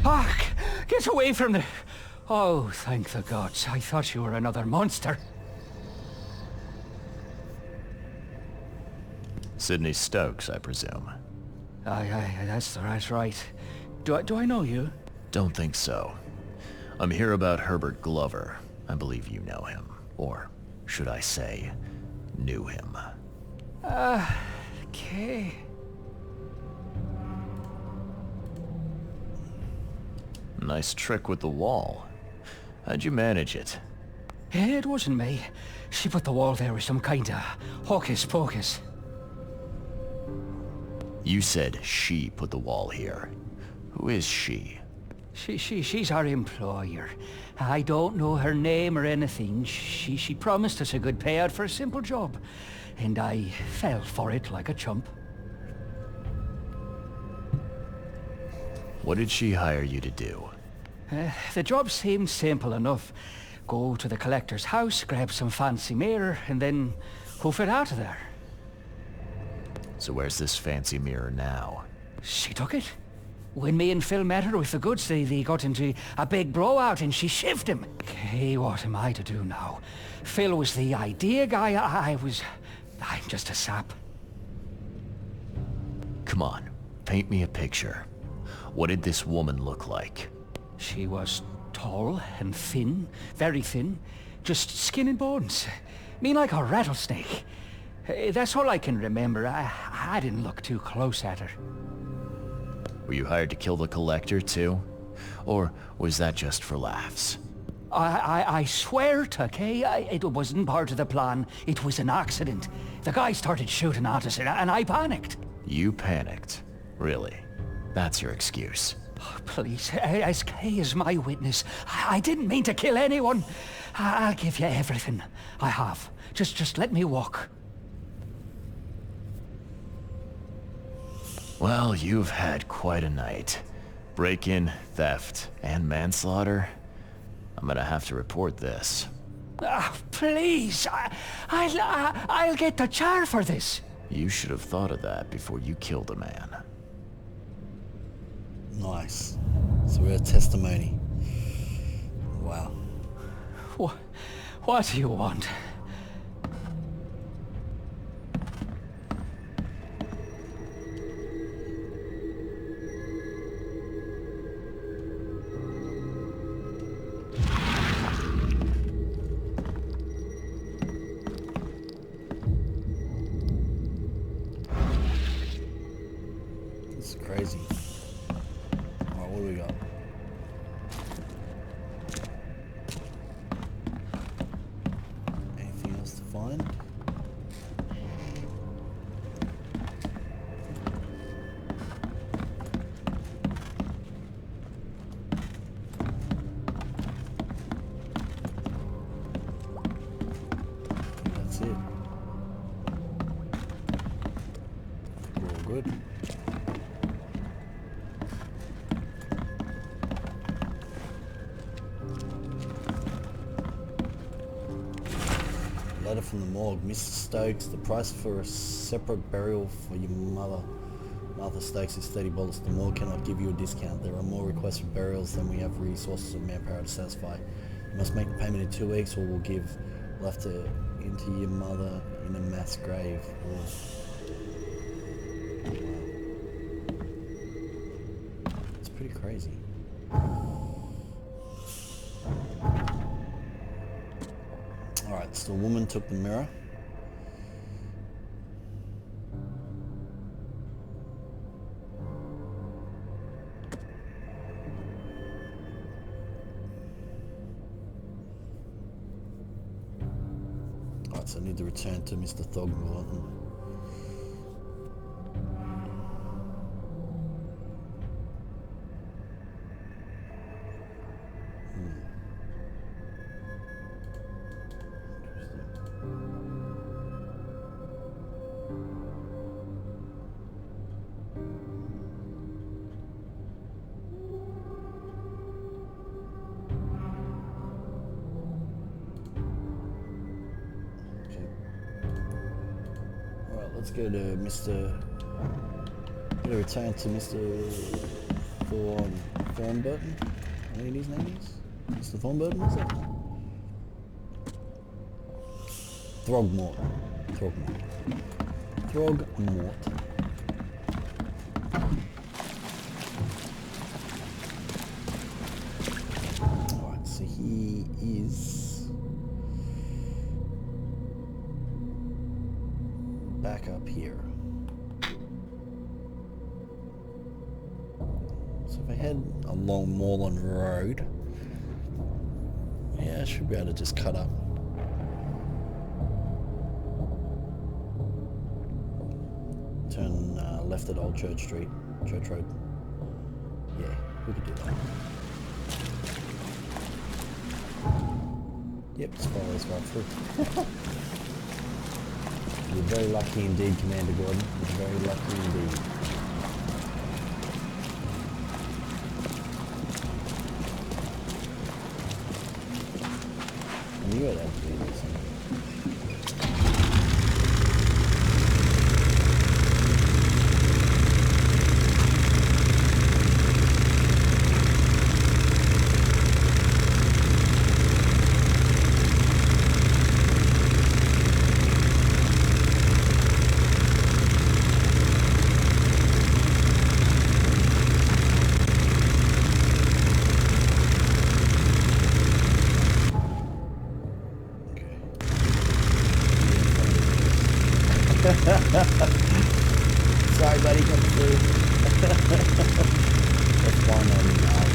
Hark! Get away from the... Oh, thank the gods. I thought you were another monster. Sydney Stokes, I presume. Aye, that's right. Do I know you? Don't think so. I'm here about Herbert Glover. I believe you know him. Or, should I say, knew him. Okay. Nice trick with the wall. How'd you manage it? It wasn't me. She put the wall there with some kind of hocus pocus. You said she put the wall here. Who is she? She's our employer. I don't know her name or anything. She promised us a good payout for a simple job. And I fell for it like a chump. What did she hire you to do? The job seemed simple enough. Go to the collector's house, grab some fancy mirror, and then hoof it out of there. So where's this fancy mirror now? She took it. When me and Phil met her with the goods, they got into a big blowout and she shivved him. Okay, what am I to do now? Phil was the idea guy, I'm just a sap. Come on, paint me a picture. What did this woman look like? She was tall and thin, very thin. Just skin and bones. Mean like a rattlesnake. That's all I can remember. I didn't look too close at her. Were you hired to kill the Collector too? Or was that just for laughs? I swear to Kay, it wasn't part of the plan. It was an accident. The guy started shooting at us and I panicked. You panicked? Really? That's your excuse? Oh, please, as Kay is my witness, I didn't mean to kill anyone. I'll give you everything. I have. Just let me walk. Well, you've had quite a night. Break-in, theft, and manslaughter. I'm gonna have to report this. Please, I'll get the char for this. You should have thought of that before you killed a man. Nice. So we have testimony. Wow. What do you want? This is crazy. Alright, what do we got? Anything else to find? That's it. We're all good. Letter from the morgue. Mr. Stokes, the price for a separate burial for your mother, Martha Stokes, is $30. The morgue cannot give you a discount. There are more requests for burials than we have resources or manpower to satisfy. You must make the payment in 2 weeks or we'll have to interview your mother in a mass grave. Wow. It's pretty crazy. Alright, so the woman took the mirror. Alright, so I need to return to Mr. Throgmorton. Let's go to Mr. Gonna return to Mr. Thornburton. I think his name is Mr. Thornburton, is it? Throgmorton. Alright, so he is back up here. So if I head along Moreland Road, yeah, I should be able to just cut up. Turn left at Old Church Street, Church Road. Yeah, we could do that. Yep, just follow this right through. You're very lucky indeed, Commander Gordon. You're very lucky indeed. I knew it had to be this one. Sorry, buddy, coming through. It's fun on the water.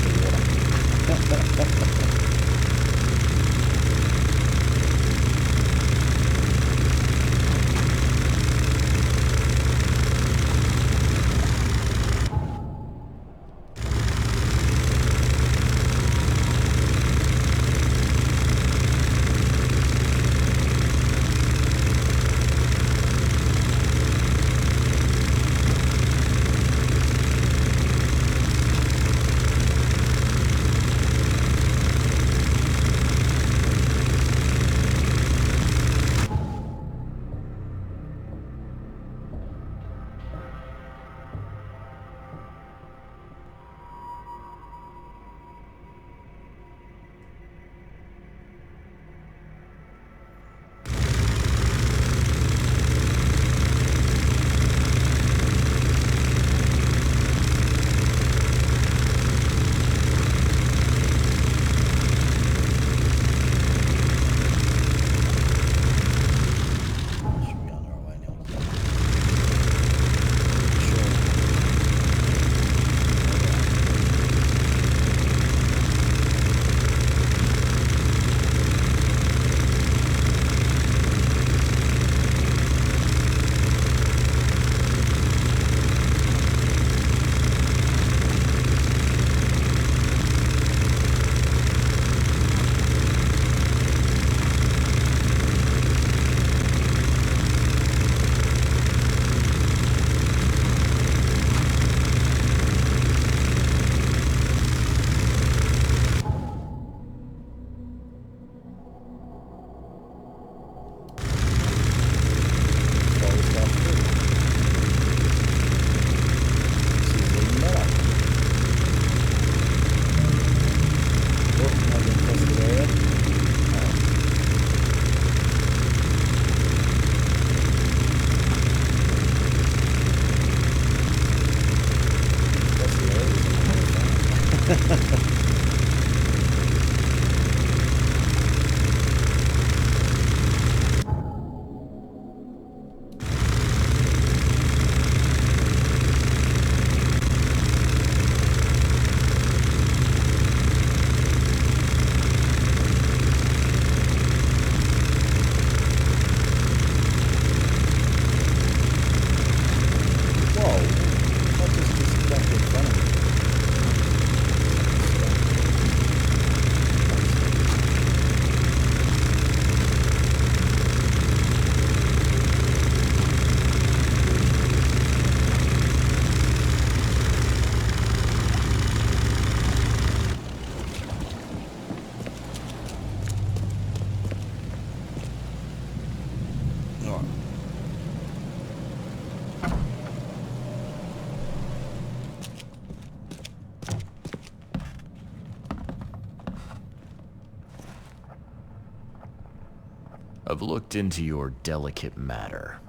I've looked into your delicate matter.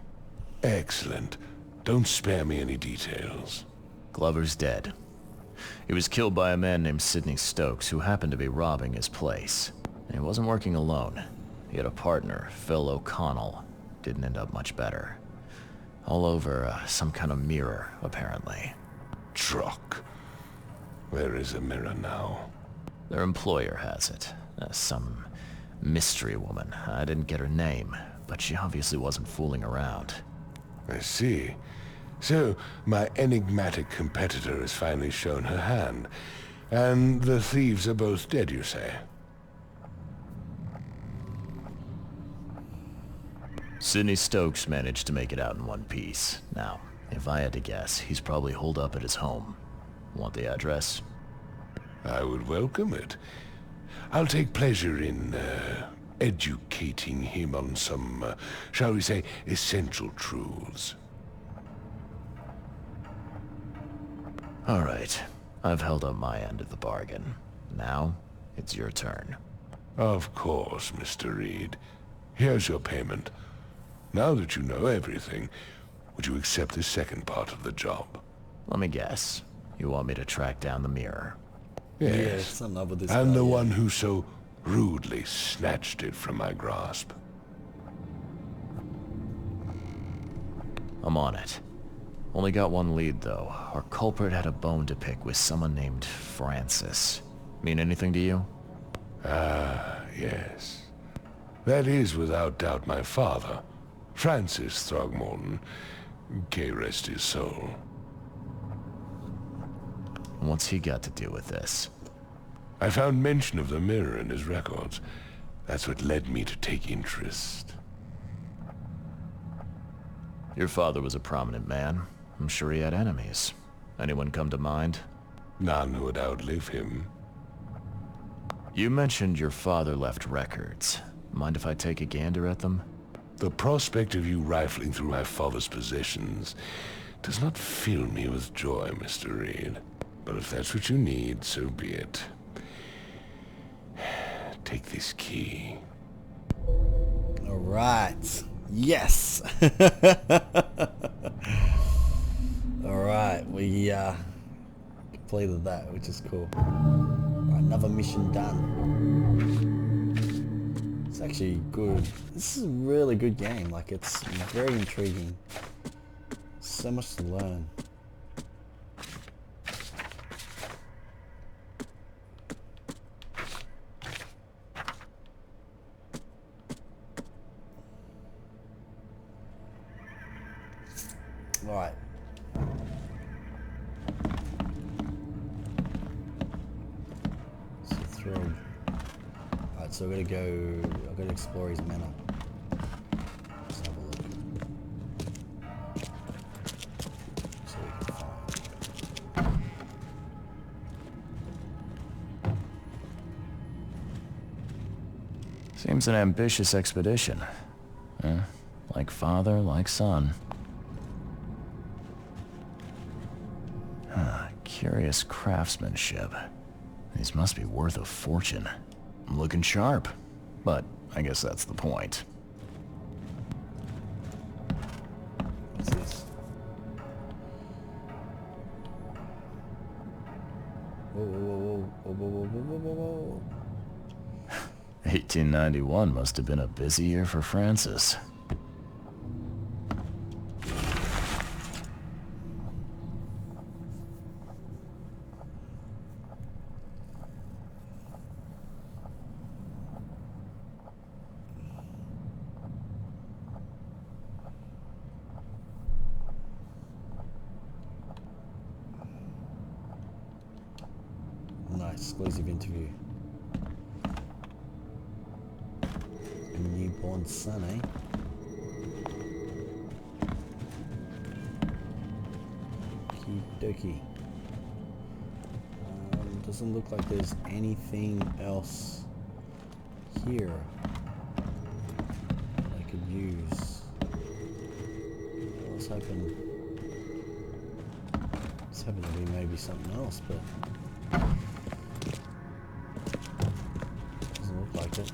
Excellent. Don't spare me any details. Glover's dead. He was killed by a man named Sidney Stokes, who happened to be robbing his place. And he wasn't working alone. He had a partner, Phil O'Connell. Didn't end up much better. All over some kind of mirror, apparently. Truck. Where is the mirror now? Their employer has it. Some mystery woman. I didn't get her name, but she obviously wasn't fooling around. I see. So, my enigmatic competitor has finally shown her hand. And the thieves are both dead, you say? Sidney Stokes managed to make it out in one piece. Now, if I had to guess, he's probably holed up at his home. Want the address? I would welcome it. I'll take pleasure in, educating him on some, shall we say, essential truths. All right. I've held up my end of the bargain. Now, it's your turn. Of course, Mr. Reed. Here's your payment. Now that you know everything, would you accept the second part of the job? Let me guess. You want me to track down the mirror? Yes, I'm not with this and guy, the yeah. one who so rudely snatched it from my grasp. I'm on it. Only got one lead, though. Our culprit had a bone to pick with someone named Francis. Mean anything to you? Ah, yes. That is without doubt my father, Francis Throgmorton. May rest his soul. What's he got to do with this? I found mention of the mirror in his records. That's what led me to take interest. Your father was a prominent man. I'm sure he had enemies. Anyone come to mind? None who would outlive him. You mentioned your father left records. Mind if I take a gander at them? The prospect of you rifling through my father's possessions does not fill me with joy, Mr. Reed. But if that's what you need, so be it. Take this key. All right. Yes. All right. We completed that, which is cool. Another mission done. It's actually good. This is a really good game. Like, it's very intriguing. So much to learn. Right. So through. Alright, so I've got to explore his manor. Let's have a look. So we can find. Seems an ambitious expedition. Like father, like son. Curious craftsmanship. These must be worth a fortune. I'm looking sharp, but I guess that's the point. What's this? Whoa, whoa, whoa, whoa, whoa, whoa, whoa, whoa, whoa. 1891 must have been a busy year for Francis. Nice, exclusive interview. A newborn son, eh? Okie dokie. Doesn't look like there's anything else here I could use. I was hoping to be maybe something else, but doesn't look like it.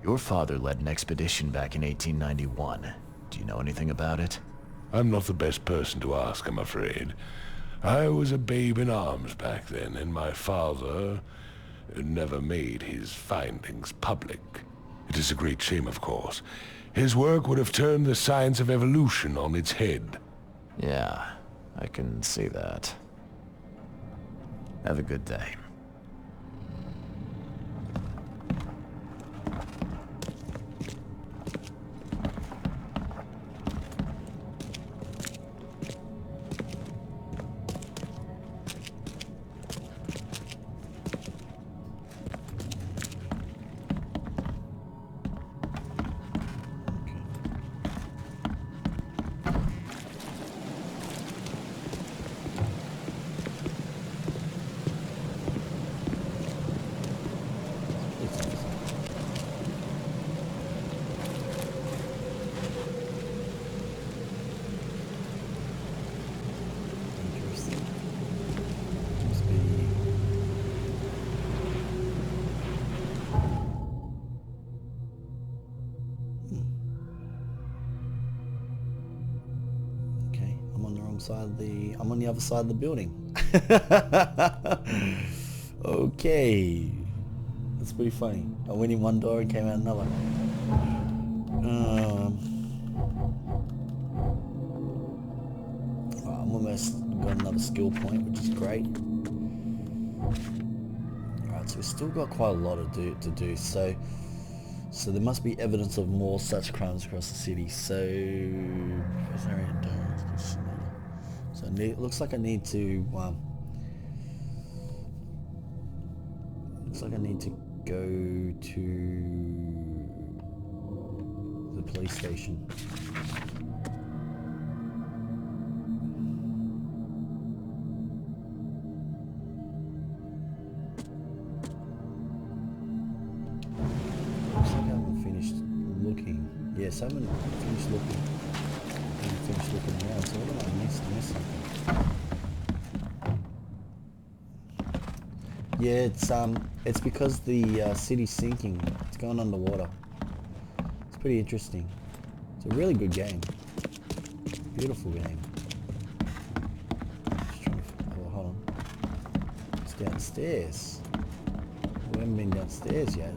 Your father led an expedition back in 1891. Do you know anything about it? I'm not the best person to ask, I'm afraid. I was a babe in arms back then, and my father never made his findings public. It is a great shame, of course. His work would have turned the science of evolution on its head. Yeah, I can see that. Have a good day. I'm on the other side of the building. Okay. That's pretty funny. I went in one door and came out another. I'm almost got another skill point, which is great. Alright, so we've still got quite a lot to do. So there must be evidence of more such crimes across the city. So it looks like I need to go to the police station. Looks like I haven't finished looking. Yes, I haven't finished looking. Around. So what did I miss? I missed something. Yeah, it's because the city's sinking. It's going underwater. It's pretty interesting. It's a really good game. Beautiful game. Just trying to, hold on. It's downstairs. We haven't been downstairs yet.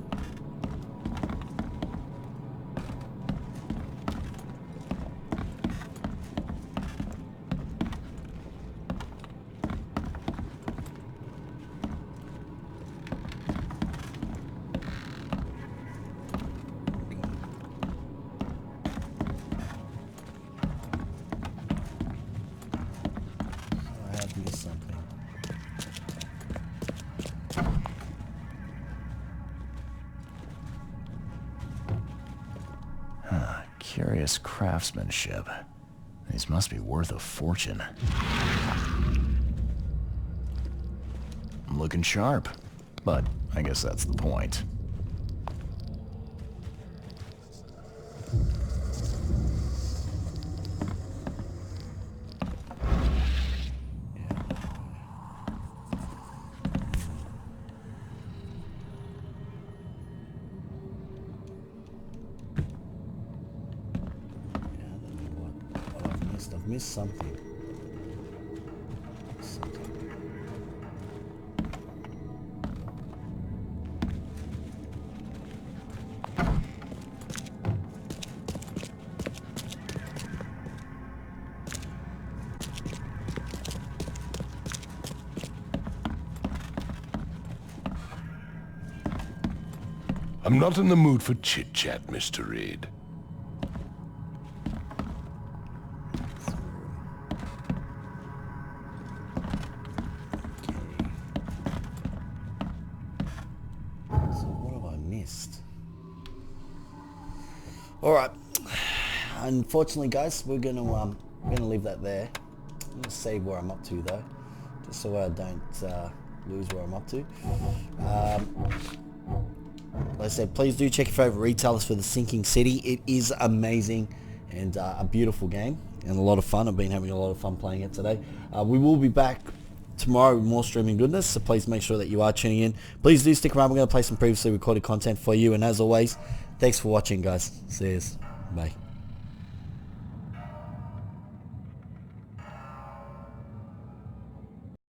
Curious craftsmanship. These must be worth a fortune. I'm looking sharp, but I guess that's the point. I've missed something. I'm not in the mood for chit-chat, Mr. Reed. Alright, unfortunately guys, we're gonna leave that there. I'm gonna save where I'm up to though, just so I don't lose where I'm up to. Like I said, please do check your favorite retailers for the Sinking City. It is amazing and a beautiful game and a lot of fun. I've been having a lot of fun playing it today. We will be back tomorrow with more streaming goodness, so please make sure that you are tuning in. Please do stick around. We're going to play some previously recorded content for you, and as always, thanks for watching guys. See you. Bye.